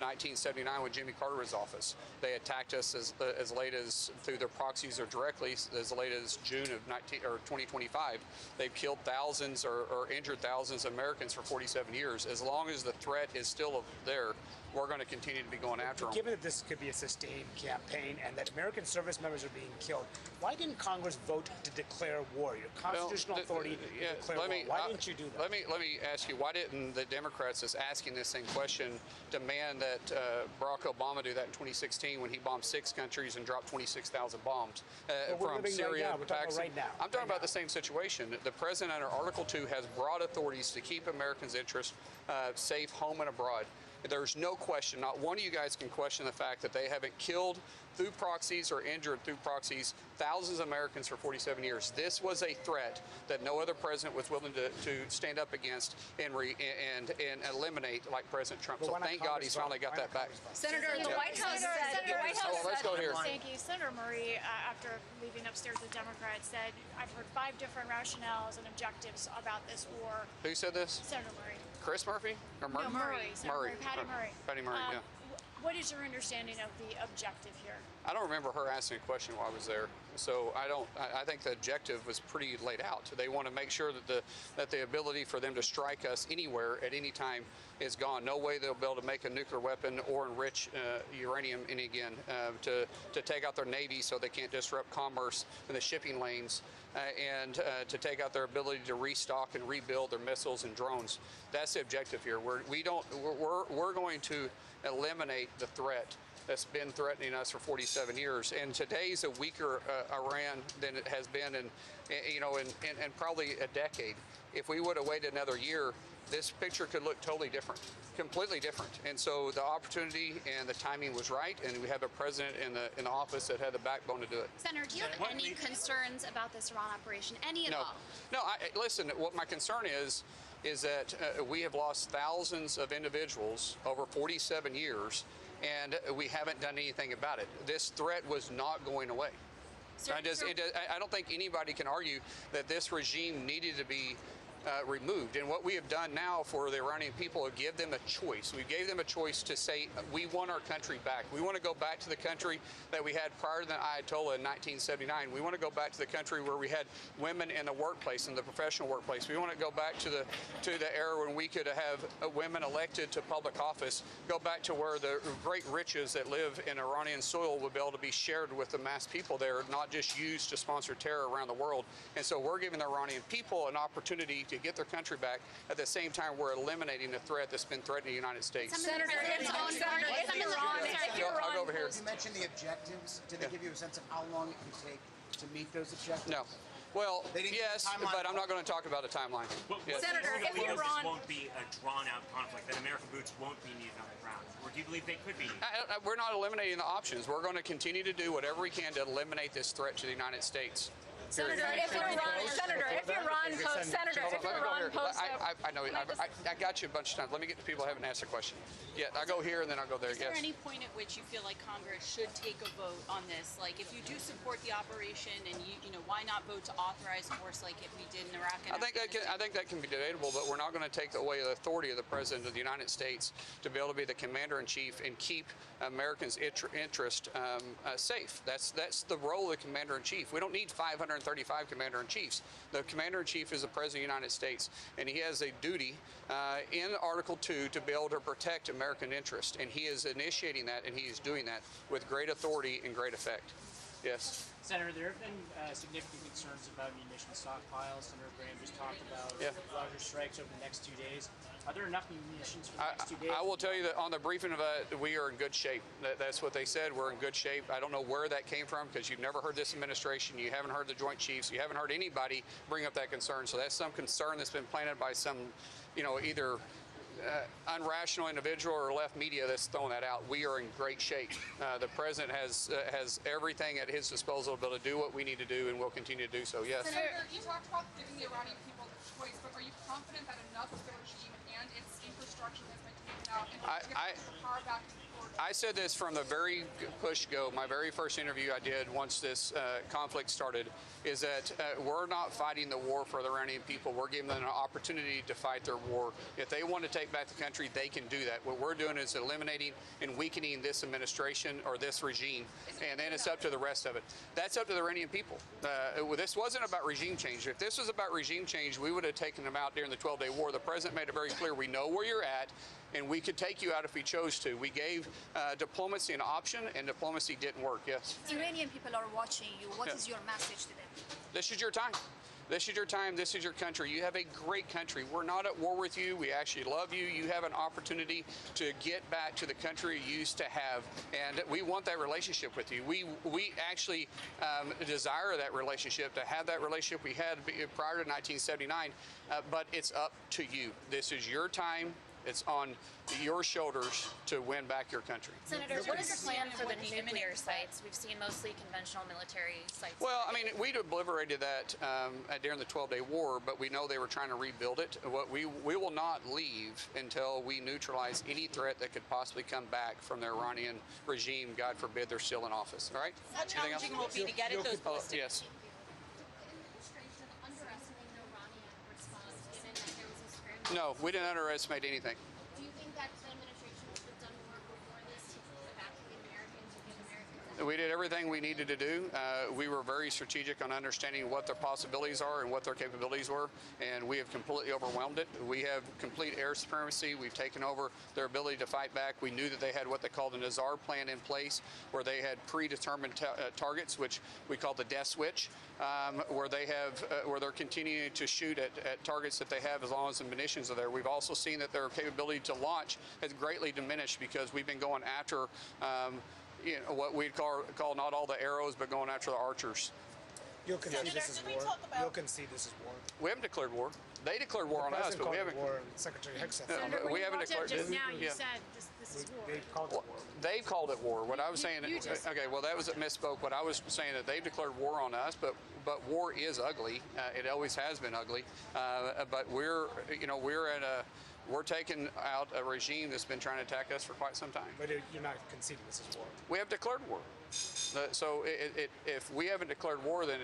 1979 when Jimmy Carter was in office. They attacked us as late as through their proxies or directly as late as June of 2025. They've killed thousands or injured thousands of Americans for 47 years. As long as the threat is still there, we're going to continue to be going after them. Given that this could be a sustained campaign and that American service members are being killed, why didn't Congress vote to declare war? Your constitutional authority to declare war. Why didn't you do that? Let me ask you, why didn't the Democrats that's asking this same question demand that Barack Obama do that in 2016 when he bombed 6 countries and dropped 26,000 bombs from Syria to Pakistan? I'm talking about the same situation. The president under Article 2 has broad authorities to keep Americans' interests safe home and abroad. There's no question, not one of you guys can question the fact that they haven't killed through proxies or injured through proxies thousands of Americans for 47 years. This was a threat that no other president was willing to stand up against and eliminate like President Trump. So thank God he's finally got that back. Senator, the White House said. Let's go here. Thank you. Senator Murray, after leaving upstairs with Democrats, said, I've heard 5 different rationales and objectives about this war. Who said this? Senator Murray. Chris Murphy? Or Murray? No, Murray. Murray. Patty Murray. Patty Murray, yeah. What is your understanding of the objective here? I don't remember her asking a question while I was there, so I think the objective was pretty laid out. They want to make sure that the ability for them to strike us anywhere at any time is gone. No way they'll be able to make a nuclear weapon or enrich uranium again to take out their navy so they can't disrupt commerce in the shipping lanes. And to take out their ability to restock and rebuild their missiles and drones. That's the objective here. We're going to eliminate the threat that's been threatening us for 47 years. And today's a weaker Iran than it has been in probably a decade. If we would have waited another year, this picture could look totally different, completely different. And so the opportunity and the timing was right, and we have a president in the office that had the backbone to do it. Senator, do you have any concerns about this Iran operation, any at all? No. Listen, what my concern is that we have lost thousands of individuals over 47 years, and we haven't done anything about it. This threat was not going away. I don't think anybody can argue that this regime needed to be removed. And what we have done now for the Iranian people is give them a choice. We gave them a choice to say, we want our country back. We want to go back to the country that we had prior to the Ayatollah in 1979. We want to go back to the country where we had women in the workplace, in the professional workplace. We want to go back to the era when we could have women elected to public office, go back to where the great riches that live in Iranian soil would be able to be shared with the mass people there, not just used to sponsor terror around the world. And so we're giving the Iranian people an opportunity to get their country back. At the same time, we're eliminating the threat that's been threatening the United States. Senator, I'll go over here. You mentioned the objectives. Did they give you a sense of how long it would take to meet those objectives? No. Well, yes, but I'm not going to talk about a timeline. Yes. Senator, if Iran won't be a drawn-out conflict, that American boots won't be needed on the ground, or do you believe they could be? We're not eliminating the options. We're going to continue to do whatever we can to eliminate this threat to the United States. Senator, if Iran posts, I know. I got you a bunch of times. Let me get to people who haven't asked a question. Yeah, I go here and then I'll go there. Is there any point at which you feel like Congress should take a vote on this? Like, if you do support the operation, and you know, why not vote to authorize force like if we did in Iraq and I think that can be debatable, but we're not going to take away the authority of the President of the United States to be able to be the Commander-in-Chief and keep Americans' interest safe. That's the role of the Commander-in-Chief. We don't need 535 Commander-in-Chiefs. The Commander-in-Chief is the President of the United States, and he has a duty in Article 2 to be able to protect American interest, and he is initiating that, and he is doing that with great authority and great effect. Yes. Senator, there have been significant concerns about munition stockpiles. Senator Graham just talked about larger strikes over the next 2 days. Are there enough munitions for the next 2 days? I will tell you that on the briefing of we are in good shape. That's what they said. We're in good shape. I don't know where that came from, because you've never heard this administration. You haven't heard the Joint Chiefs. You haven't heard anybody bring up that concern. So that's some concern that's been planted by some, either unrational individual or left media that's throwing that out. We are in great shape. The president has everything at his disposal to be able to do what we need to do, and will continue to do so. Yes. Senator, you talked about giving the Iranian people choice, but are you confident that enough of the regime and its infrastructure has been taken out in order to get the power back to the court? I said this from the very push-go. My very first interview I did once this conflict started is that we're not fighting the war for the Iranian people. We're giving them an opportunity to fight their war. If they want to take back the country, they can do that. What we're doing is eliminating and weakening this administration or this regime, and then it's up to the rest of it. That's up to the Iranian people. This wasn't about regime change. If this was about regime change, we would have taken them out during the 12-day war. The president made it very clear, we know where you're at, and we could take you out if we chose to. We gave diplomacy an option, and diplomacy didn't work. Yes. Iranian people are watching you. What is your message to them? This is your time. This is your time. This is your country. You have a great country. We're not at war with you. We actually love you. You have an opportunity to get back to the country you used to have, and we want that relationship with you. We actually desire that relationship, to have that relationship we had prior to 1979, but it's up to you. This is your time. It's on your shoulders to win back your country. Senator, what is the plan for the nuclear sites? We've seen mostly conventional military sites. Well, I mean, we obliterated that during the 12-day war, but we know they were trying to rebuild it. We will not leave until we neutralize any threat that could possibly come back from the Iranian regime. God forbid they're still in office. All right? How challenging will it be to get at those ballistic? Yes. No, we didn't underestimate anything. Do you think that the administration would have done more before this to evacuate Americans or get Americans? We did everything we needed to do. We were very strategic on understanding what their possibilities are and what their capabilities were, and we have completely overwhelmed it. We have complete air supremacy. We've taken over their ability to fight back. We knew that they had what they called an Nazar plan in place, where they had predetermined targets, which we call the death switch, where they're continuing to shoot at targets that they have as long as the munitions are there. We've also seen that their capability to launch has greatly diminished because we've been going after what we'd call not all the arrows, but going after the archers. You'll concede this is war. You'll concede this is war. We haven't declared war. They declared war on us, but we haven't. War, Secretary Hegseth. We haven't declared. Just now, you said this is war. They've called it war. They've called it war. What I was saying. Okay, well, that was a misspoke. What I was saying that they've declared war on us, but war is ugly. It always has been ugly. But we're taking out a regime that's been trying to attack us for quite some time. But you're not conceding this is war. We have declared war. So if we haven't declared war, then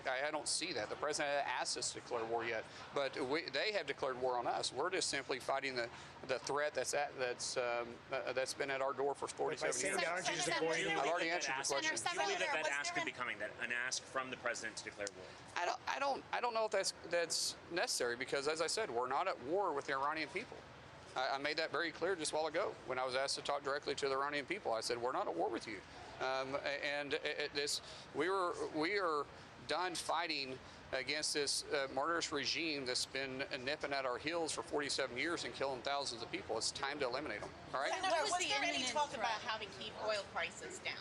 I don't see that. The president hasn't asked us to declare war yet, but they have declared war on us. We're just simply fighting the threat that's been at our door for 47 years. I've already answered your question. Do you believe that ask could be coming, an ask from the president to declare war? I don't know if that's necessary, because, as I said, we're not at war with the Iranian people. I made that very clear just a while ago when I was asked to talk directly to the Iranian people. I said, we're not at war with you. We are done fighting against this murderous regime that's been nipping at our heels for 47 years and killing thousands of people. It's time to eliminate them. All right? Was there any talk about how to keep oil prices down?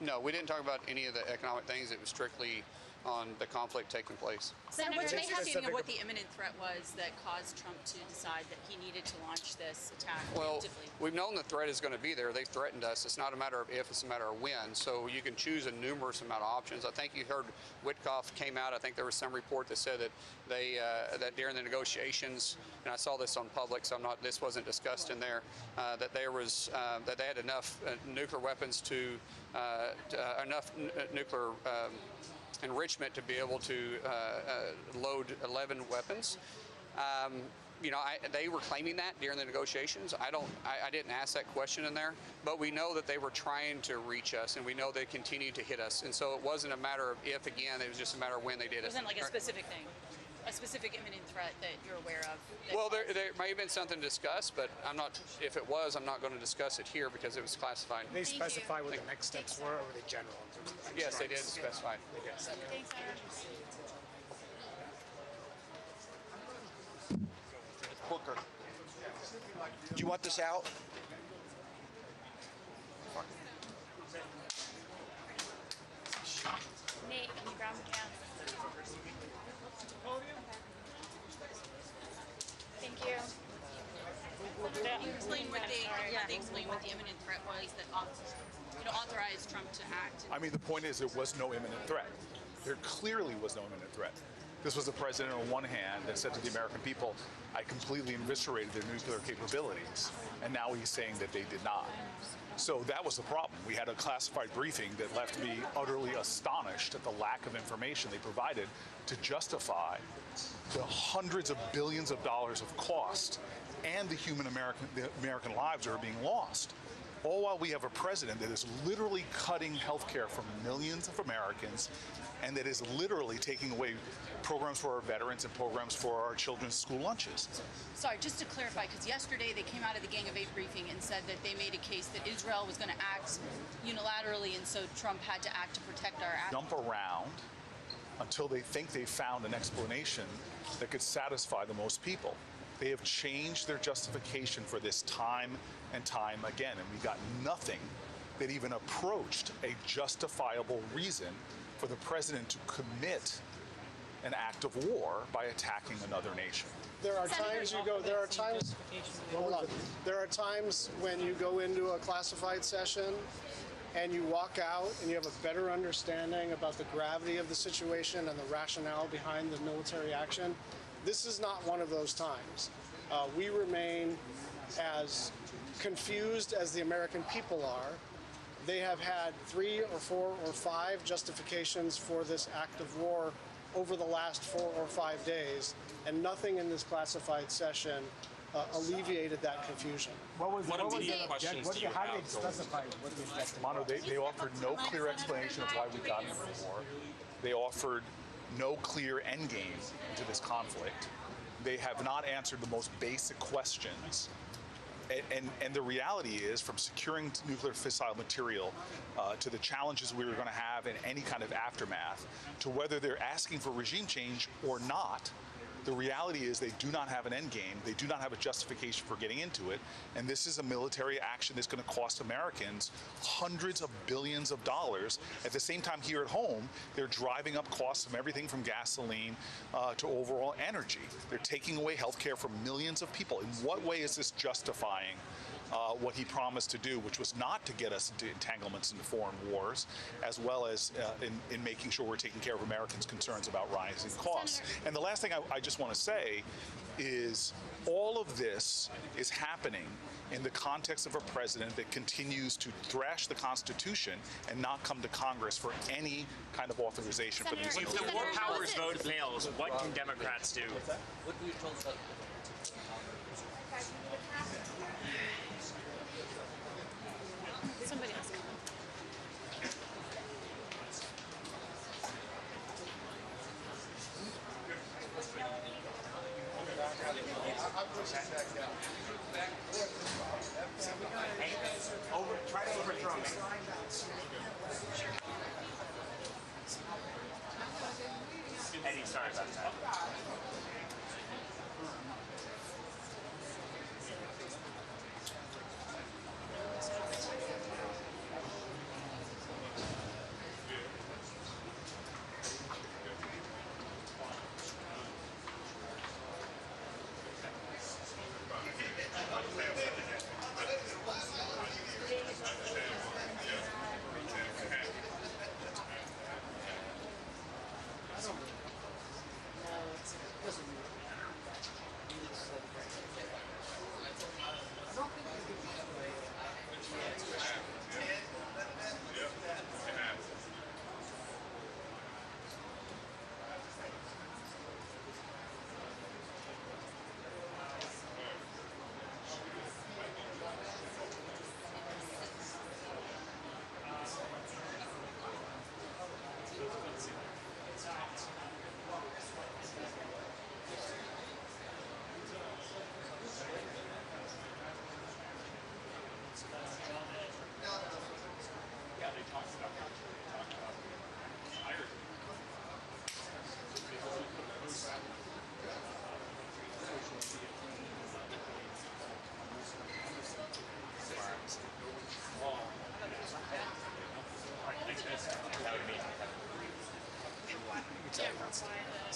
No, we didn't talk about any of the economic things. It was strictly on the conflict taking place. Senator, what's your understanding of what the imminent threat was that caused Trump to decide that he needed to launch this attack Well, preemptively? we've known the threat is going to be there. They've threatened us. It's not a matter of if, it's a matter of when. So you can choose a numerous amount of options. I think you heard Witkoff came out. I think there was some report that said that that during the negotiations, and I saw this on public, so this wasn't discussed in there, that there was that they had enough nuclear weapons enough nuclear enrichment to be able to load 11 weapons. They were claiming that during the negotiations. I didn't ask that question in there, but we know that they were trying to reach us, and we know they continued to hit us. And so it wasn't a matter of if, again, it was just a matter of when they did it. It wasn't like a specific thing, a specific imminent threat that you're aware of? Well, there may have been something to discuss, but if it was, I'm not going to discuss it here because it was classified. Did they specify what the next steps were, or were they general in terms of the next Yes, they did steps? specify. Yes. Thanks, Booker. Do you want this out? Nate, can you grab him? Yeah. Thank you. explain what the imminent threat was that authorized Trump to act? I mean, the point is there was no imminent threat. There clearly was no imminent threat. This was the president on one hand that said to the American people, I completely eviscerated their nuclear capabilities, and now he's saying that they did not. So that was the problem. We had a classified briefing that left me utterly astonished at the lack of information they provided to justify the hundreds of billions of dollars of cost and the American lives that are being lost. All while we have a president that is literally cutting health care from millions of Americans and that is literally taking away programs for our veterans and programs for our children's school lunches. Sorry, just to clarify, because yesterday they came out of the Gang of Eight briefing and said that they made a case that Israel was going to act unilaterally, and so Trump had to act to protect our assets. Jump around until they think they've found an explanation that could satisfy the most people. They have changed their justification for this time and time again, and we got nothing that even approached a justifiable reason for the president to commit an act of war by attacking another nation. There are times you go, there are times, hold on. There are times when you go into a classified session and you walk out and you have a better understanding about the gravity of the situation and the rationale behind the military action. This is not one of those times. We remain as confused as the American people are. They have had 3 or 4 or 5 justifications for this act of war over the last 4 or 5 days, and nothing in this classified session alleviated that confusion. How did they specify what the objective Mono, they offered no clear explanation of why we got into the war. They offered no clear endgame to this conflict. They have not answered the most basic questions. And the reality is, from securing nuclear fissile material to the challenges we were going to have in any kind of aftermath, to whether they're asking for regime change or not, the reality is they do not have an end game. They do not have a justification for getting into it. And this is a military action that's going to cost Americans hundreds of billions of dollars. At the same time, here at home, they're driving up costs of everything from gasoline to overall energy. They're taking away health care from millions of people. In what way is this justifying what he promised to do, which was not to get us into entanglements into foreign wars, as well as in making sure we're taking care of Americans' concerns about rising costs. And the last thing I just want to say is all of this is happening in the context of a president that continues to thrash the Constitution and not come to Congress for any kind of authorization for these. If the War Powers vote fails, what can Democrats do? Somebody else. Try to overthrow me. Eddie, sorry about that.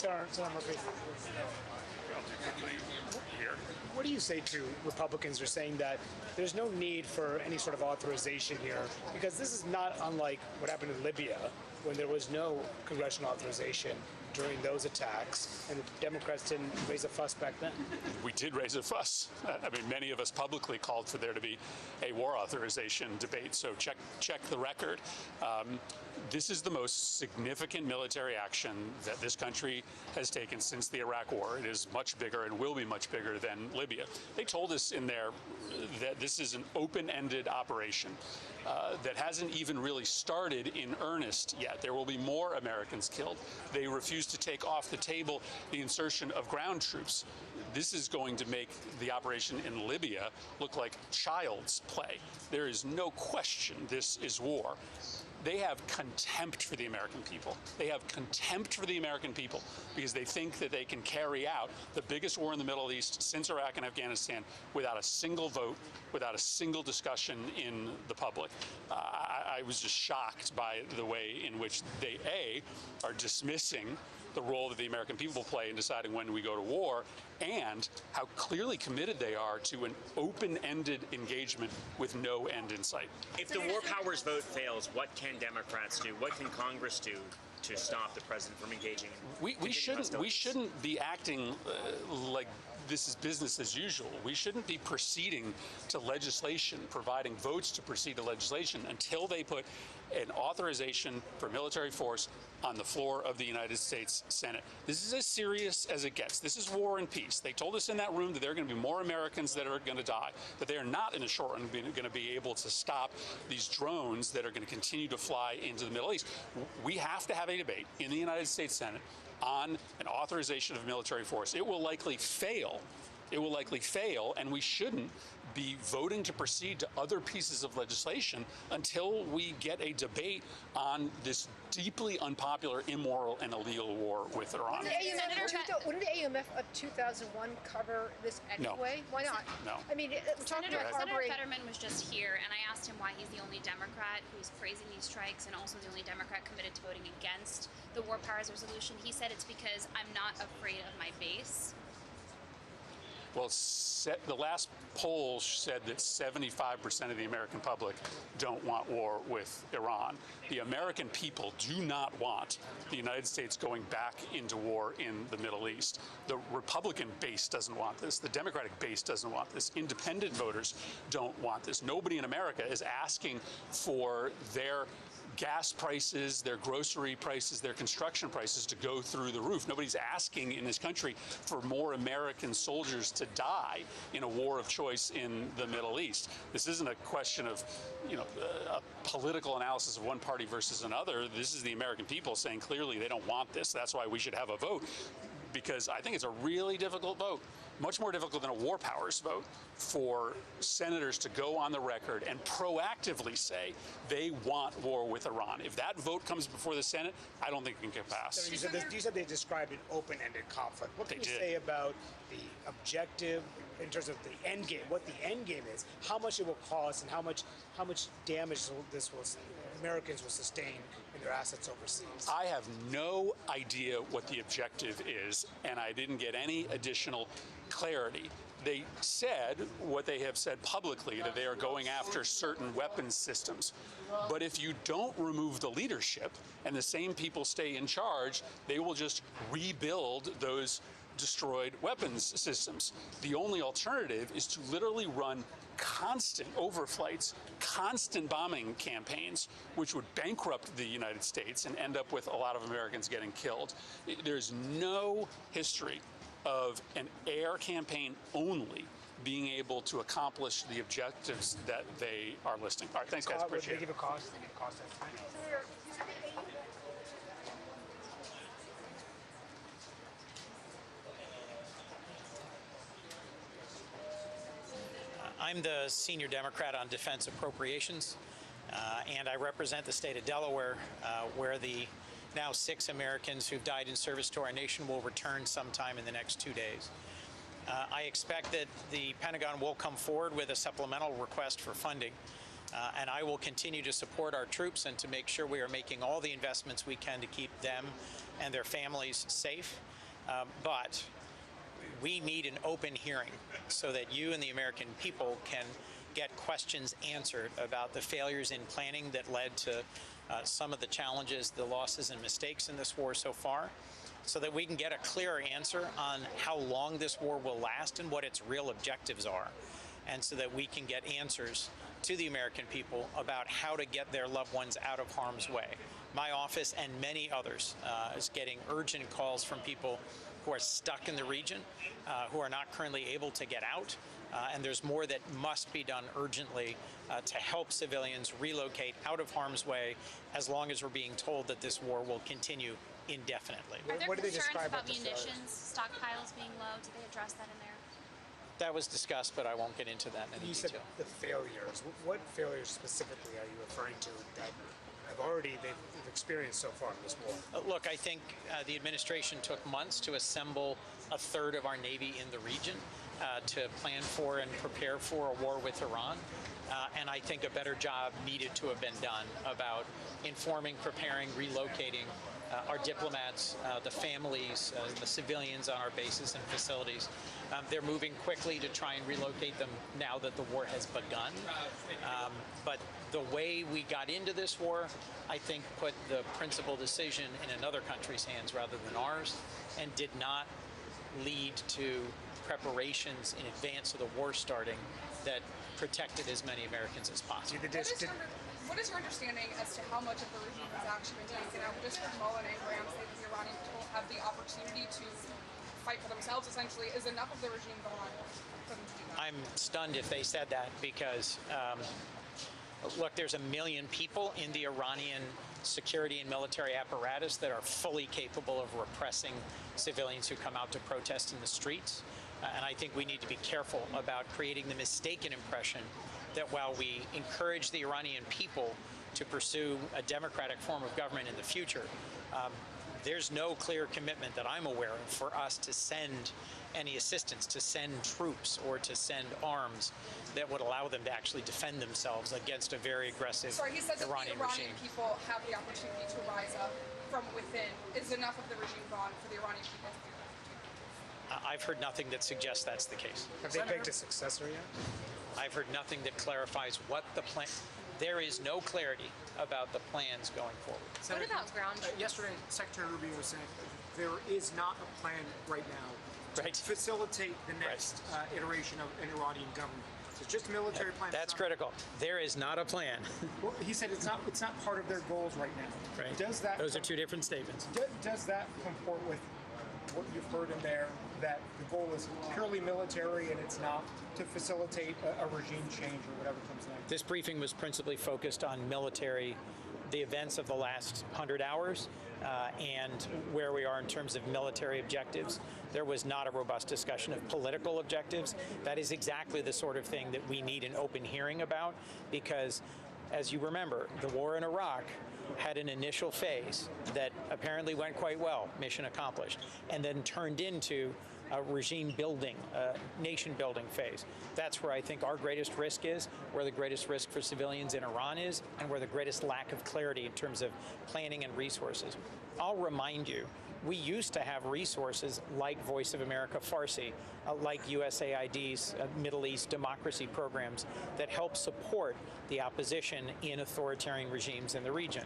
Senator Murphy. What do you say to Republicans who are saying that there's no need for any sort of authorization here, because this is not unlike what happened in Libya when there was no congressional authorization during those attacks, and the Democrats didn't raise a fuss back then? We did raise a fuss. I mean, many of us publicly called for there to be a war authorization debate, so check the record. This is the most significant military action that this country has taken since the Iraq War. It is much bigger and will be much bigger than Libya. They told us in there that this is an open-ended operation that hasn't even really started in earnest yet. There will be more Americans killed. They refuse to take off the table the insertion of ground troops. This is going to make the operation in Libya look like child's play. There is no question this is war. They have contempt for the American people. They have contempt for the American people because they think that they can carry out the biggest war in the Middle East since Iraq and Afghanistan without a single vote, without a single discussion in the public. I was just shocked by the way in which they, A, are dismissing the role that the American people play in deciding when we go to war, and how clearly committed they are to an open-ended engagement with no end in sight. If the war powers vote fails, what can Democrats do? What can Congress do to stop the president from engaging? We shouldn't be acting like this is business as usual. We shouldn't be proceeding to legislation, providing votes to proceed to legislation until they put an authorization for military force on the floor of the United States Senate. This is as serious as it gets. This is war and peace. They told us in that room that there are going to be more Americans that are going to die, that they are not in the short run going to be able to stop these drones that are going to continue to fly into the Middle East. We have to have a debate in the United States Senate on an authorization of military force. It will likely fail. It will likely fail, and we shouldn't be voting to proceed to other pieces of legislation until we get a debate on this deeply unpopular, immoral, and illegal war with Iran. Wouldn't the AUMF of 2001 cover this anyway? No. Why not? No. I mean, we're talking about Senator Fetterman was just here, and I asked him why he's the only Democrat who's praising these strikes and also the only Democrat committed to voting against the War Powers Resolution. He said it's because I'm not afraid of my base. Well, the last poll said that 75% of the American public don't want war with Iran. The American people do not want the United States going back into war in the Middle East. The Republican base doesn't want this. The Democratic base doesn't want this. Independent voters don't want this. Nobody in America is asking for their gas prices, their grocery prices, their construction prices to go through the roof. Nobody's asking in this country for more American soldiers to die in a war of choice in the Middle East. This isn't a question of, a political analysis of one party versus another. This is the American people saying clearly they don't want this. That's why we should have a vote, because I think it's a really difficult vote. Much more difficult than a war powers vote for senators to go on the record and proactively say they want war with Iran. If that vote comes before the Senate, I don't think it can pass. So you said they described an open-ended conflict. What can you say about the objective in terms of the end game, what the end game is, how much it will cost, and how much damage Americans will sustain in their assets overseas? I have no idea what the objective is, and I didn't get any additional clarity. They said what they have said publicly, that they are going after certain weapons systems. But if you don't remove the leadership and the same people stay in charge, they will just rebuild those destroyed weapons systems. The only alternative is to literally run constant overflights, constant bombing campaigns, which would bankrupt the United States and end up with a lot of Americans getting killed. There's no history of an air campaign only being able to accomplish the objectives that they are listing. All right, thanks, guys. Appreciate it. They give a cost. I'm the senior Democrat on defense appropriations, and I represent the state of Delaware, where the now 6 Americans who've died in service to our nation will return sometime in the next 2 days. I expect that the Pentagon will come forward with a supplemental request for funding, and I will continue to support our troops and to make sure we are making all the investments we can to keep them and their families safe. But we need an open hearing so that you and the American people can get questions answered about the failures in planning that led to some of the challenges, the losses and mistakes in this war so far, so that we can get a clearer answer on how long this war will last and what its real objectives are, and so that we can get answers to the American people about how to get their loved ones out of harm's way. My office and many others is getting urgent calls from people who are stuck in the region, who are not currently able to get out, and there's more that must be done urgently to help civilians relocate out of harm's way, as long as we're being told that this war will continue indefinitely. Are there concerns about munitions stockpiles being low? Did they address that in there? That was discussed, but I won't get into that in any detail. You said the failures. What failures specifically are you referring to that they've experienced so far in this war? Look, I think the administration took months to assemble a third of our Navy in the region to plan for and prepare for a war with Iran. And I think a better job needed to have been done about informing, preparing, relocating our diplomats, the families, the civilians on our bases and facilities. They're moving quickly to try and relocate them now that the war has begun. But the way we got into this war, I think, put the principal decision in another country's hands rather than ours, and did not lead to preparations in advance of the war starting that protected as many Americans as possible. What is your understanding as to how much of the regime has actually been taken out? Just Mullen and Graham say that the Iranian people have the opportunity to fight for themselves, essentially. Is enough of the regime gone for them to do that? I'm stunned if they said that, because look, there's 1 million people in the Iranian security and military apparatus that are fully capable of repressing civilians who come out to protest in the streets. And I think we need to be careful about creating the mistaken impression that while we encourage the Iranian people to pursue a democratic form of government in the future, there's no clear commitment that I'm aware of for us to send any assistance, to send troops or to send arms that would allow them to actually defend themselves against a very aggressive Sorry, he said that Iranian the Iranian regime. people have the opportunity to rise up from within. Is enough of the regime gone for the Iranian people to do that? I've heard nothing that suggests that's the case. Have they picked a successor yet? I've heard nothing that clarifies what the plan. There is no clarity about the plans going forward. What about ground troops? Yesterday, Secretary Rubio said there is not a plan right now to facilitate the next iteration of an Iranian government. So it's just a military plan. That's critical. There is not a plan. Well, he said it's not part of their goals right now. Right. Does that? Those are two different statements. Does that comport with what you've heard in there, that the goal is purely military and it's not to facilitate a regime change or whatever comes next? This briefing was principally focused on military, the events of the last 100 hours, and where we are in terms of military objectives. There was not a robust discussion of political objectives. That is exactly the sort of thing that we need an open hearing about, because, as you remember, the war in Iraq had an initial phase that apparently went quite well, mission accomplished, and then turned into a regime building, nation building phase. That's where I think our greatest risk is, where the greatest risk for civilians in Iran is, and where the greatest lack of clarity in terms of planning and resources. I'll remind you, we used to have resources like Voice of America Farsi, like USAID's Middle East democracy programs that help support the opposition in authoritarian regimes in the region.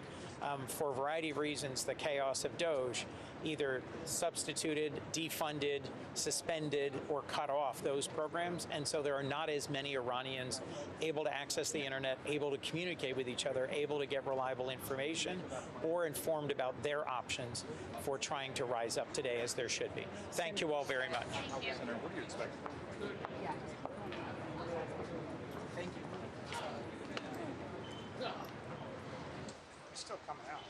For a variety of reasons, the chaos of Doge either substituted, defunded, suspended, or cut off those programs, and so there are not as many Iranians able to access the internet, able to communicate with each other, able to get reliable information, or informed about their options for trying to rise up today, as there should be. Thank you all very much. Thank you. Senator, what do you expect? Thank you. It's still coming out.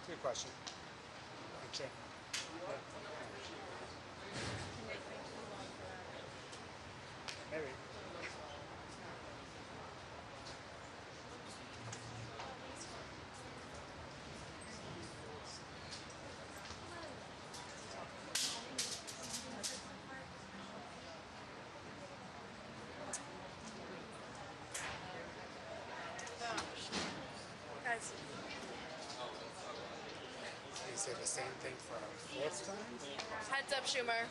Good question. Okay. Maybe. guys. He said the same thing for a fourth time? Heads up, Schumer.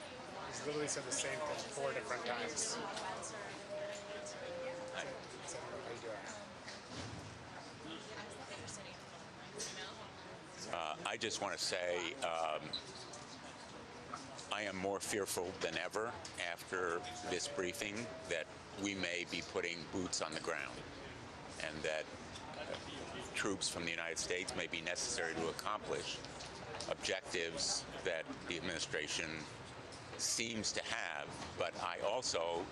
He's literally said the same thing 4 different times. How you doing? I just want to say I am more fearful than ever after this briefing that we may be putting boots on the ground and that troops from the United States may be necessary to accomplish objectives that the administration seems to have, but I also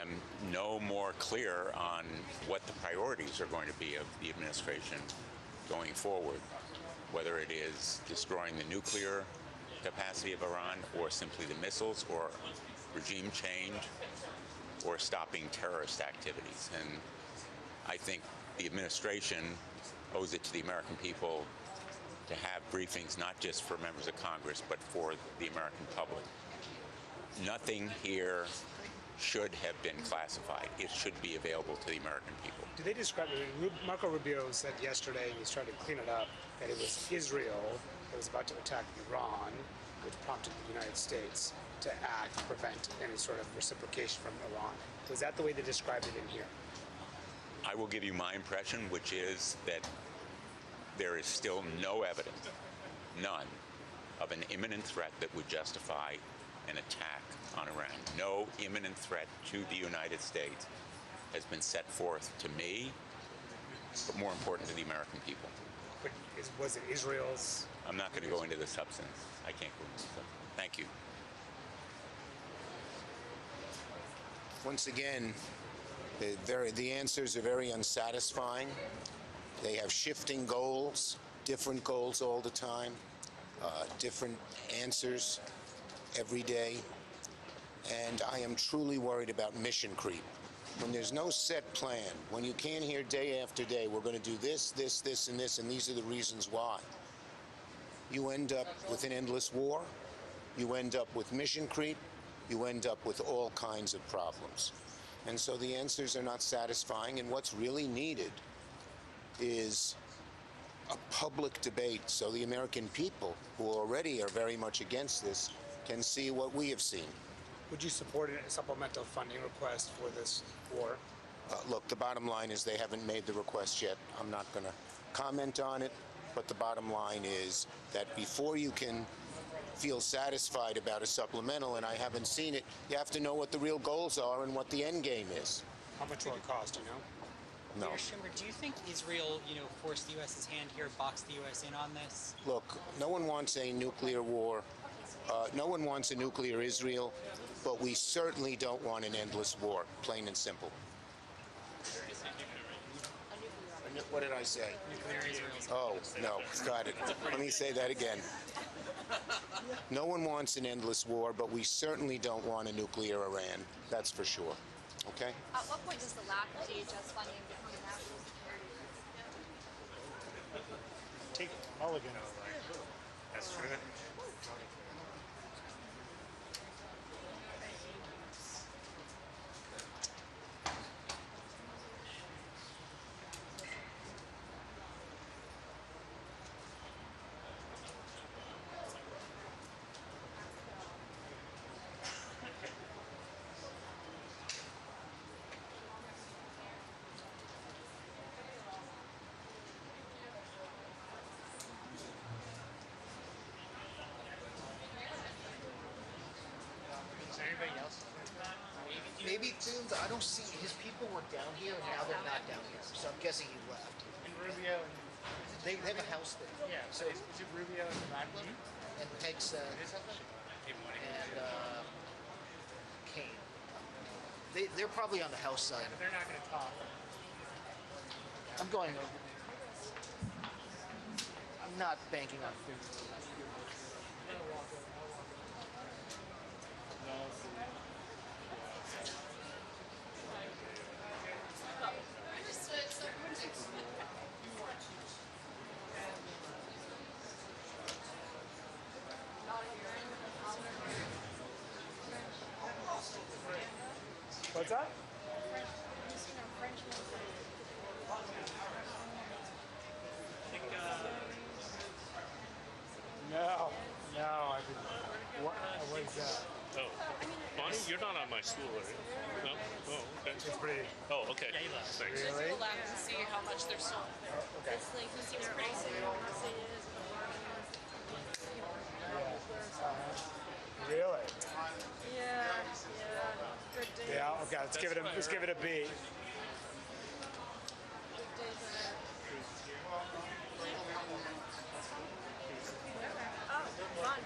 am no more clear on what the priorities are going to be of the administration going forward, whether it is destroying the nuclear capacity of Iran or simply the missiles or regime change or stopping terrorist activities. And I think the administration owes it to the American people to have briefings not just for members of Congress but for the American public. Nothing here should have been classified. It should be available to the American people. Do they describe it? Marco Rubio said yesterday, and he's trying to clean it up, that it was Israel that was about to attack Iran, which prompted the United States to act to prevent any sort of reciprocation from Iran. Was that the way they described it in here? I will give you my impression, which is that there is still no evidence, none, of an imminent threat that would justify an attack on Iran. No imminent threat to the United States has been set forth to me, but more important to the American people. But was it Israel's? I'm not going to go into the substance. I can't go into the substance. Thank you. Once again, the answers are very unsatisfying. They have shifting goals, different goals all the time, different answers every day. And I am truly worried about mission creep. When there's no set plan, when you can't hear day after day, we're going to do this, this, this, and this, and these are the reasons why, you end up with an endless war, you end up with mission creep, you end up with all kinds of problems. And so the answers are not satisfying, and what's really needed is a public debate so the American people, who already are very much against this, can see what we have seen. Would you support a supplemental funding request for this war? Look, the bottom line is they haven't made the request yet. I'm not going to comment on it, but the bottom line is that before you can feel satisfied about a supplemental, and I haven't seen it, you have to know what the real goals are and what the end game is. How much will it cost, do you know? No. Leader Schumer, do you think Israel, forced the U.S.'s hand here, boxed the U.S. in on this? Look, no one wants a nuclear war. No one wants a nuclear Israel, but we certainly don't want an endless war, plain and simple. What did I say? Oh, no, got it. Let me say that again. No one wants an endless war, but we certainly don't want a nuclear Iran. That's for sure. Okay? At what point does the lack of DHS funding become a national security? Take Mulligan. That's true. Anybody else? Maybe Tunes, I don't see, his people were down here and now they're not down here, so I'm guessing he left. And Rubio and... They have a house there. Yeah, so is it Rubio and Ratcliffe? And Hegseth and Caine. They're probably on the house side. But they're not going to talk. I'm going over. I'm not banking on food. What's that? What's that? Oh, Bonnie, you're not on my stool, are you? No? Oh, okay. It's pretty. Oh, okay. Thanks. Really? Go left and see how much they're sold. Okay. It's like, it seems pretty safe. Really? Yeah. Good days. Yeah. Okay. Let's give it a beat. Oh, fun.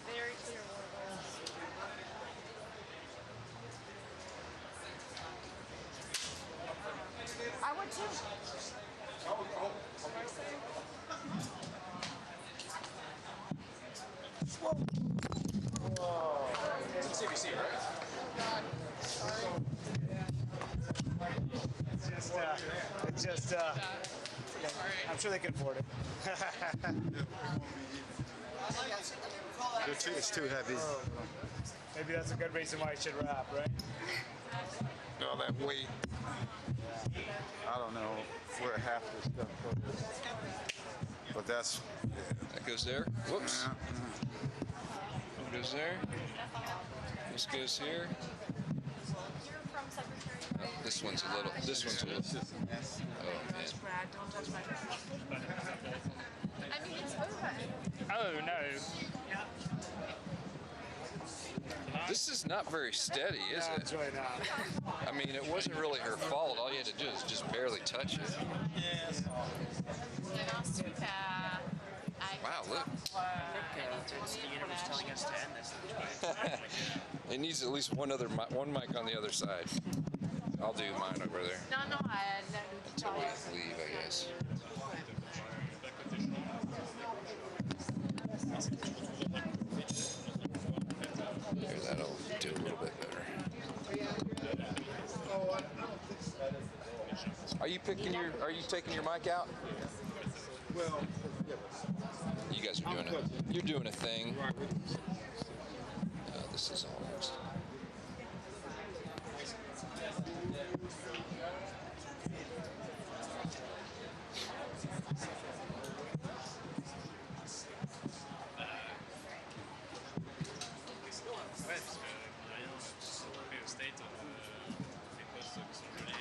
Very clear water. I would too. Whoa. It's CBC, right? It's just, I'm sure they can afford it. It's too heavy. Maybe that's a good reason why you should rap, right? All that weight. I don't know where half this stuff goes. But that goes there. Whoops. That goes there. This goes here. Oh, this one's a little. Oh man. Don't touch my I mean, it's over. Oh, no. This is not very steady, is No, it? it's really not. I mean, it wasn't really her fault. All you had to do is just barely touch it. Wow, look. The universe telling us to end this. It needs at least one mic on the other side. I'll do mine over there. No, I Until we leave, I guess. There, that'll do a little bit better. Are you taking your mic out? Well, you guys are you're doing a thing. This is almost.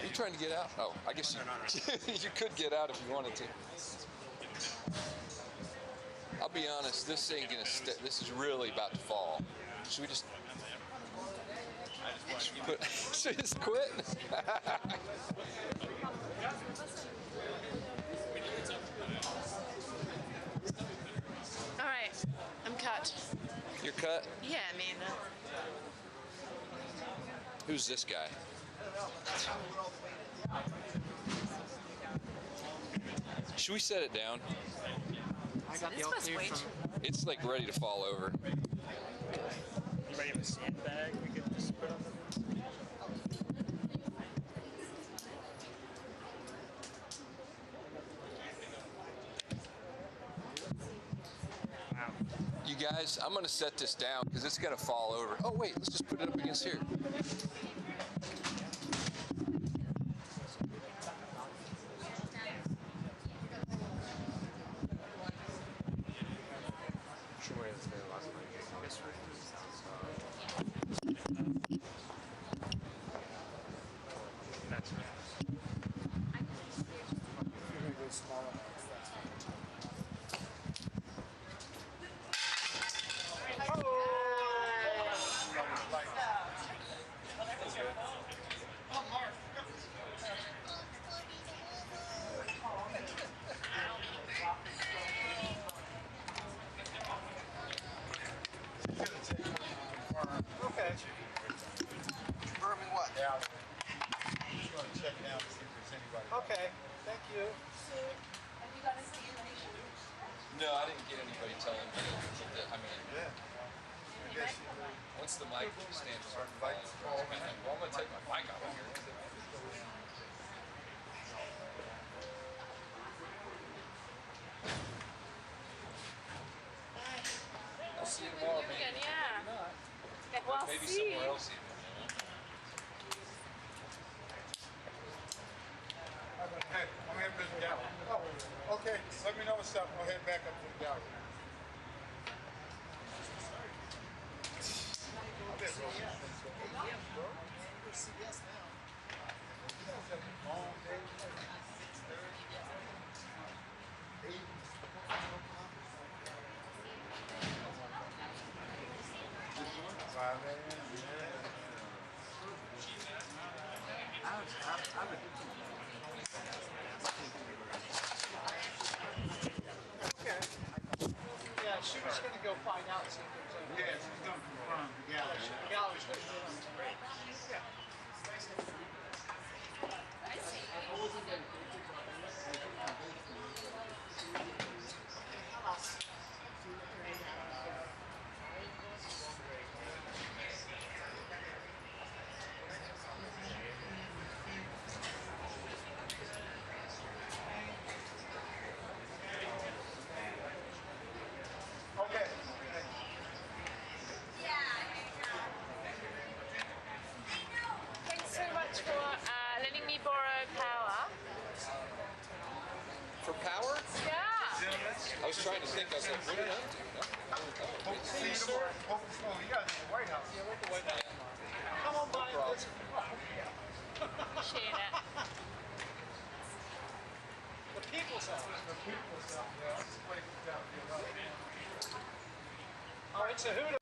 Are you trying to get out? Oh, I guess you could get out if you wanted to. I'll be honest, this ain't gonna this is really about to fall. Should we just should we just quit? All right, I'm cut. You're cut? Yeah, I mean. Who's this guy? Should we set it down? I got the all clear from. It's like ready to fall over. Anybody have a sandbag we could just put on the... You guys, I'm gonna set this down because it's gonna fall over. Oh wait, let's just put it up against here. Okay. Confirming what? Yeah. Just want to check it out to see if there's anybody. Okay, thank you. So, have you got a station? No, I didn't get anybody telling me. I mean, once the mic stands up, well, I'm gonna take my mic out of here. I'll see you tomorrow, maybe. Yeah. Well, Maybe see. somewhere else even. Hey, I'm heading to the gallery. Oh, okay. Let me know what's up. I'll head back up to the gallery. Yeah, she was going to go find out. See if there's a... Yeah, she's going to confirm the gallery. The gallery's going to do it. Yeah. Okay. Thanks so much for letting me borrow power. For power? Yeah. I was trying to think. I was like, what did I do? Hope to see you tomorrow. Hope to see you. You guys at the White House. Yeah, we're at the White House. Come on by and visit. Appreciate it. The People's House. The People's House. Yeah, this place is down here. Oh, it's a hoot.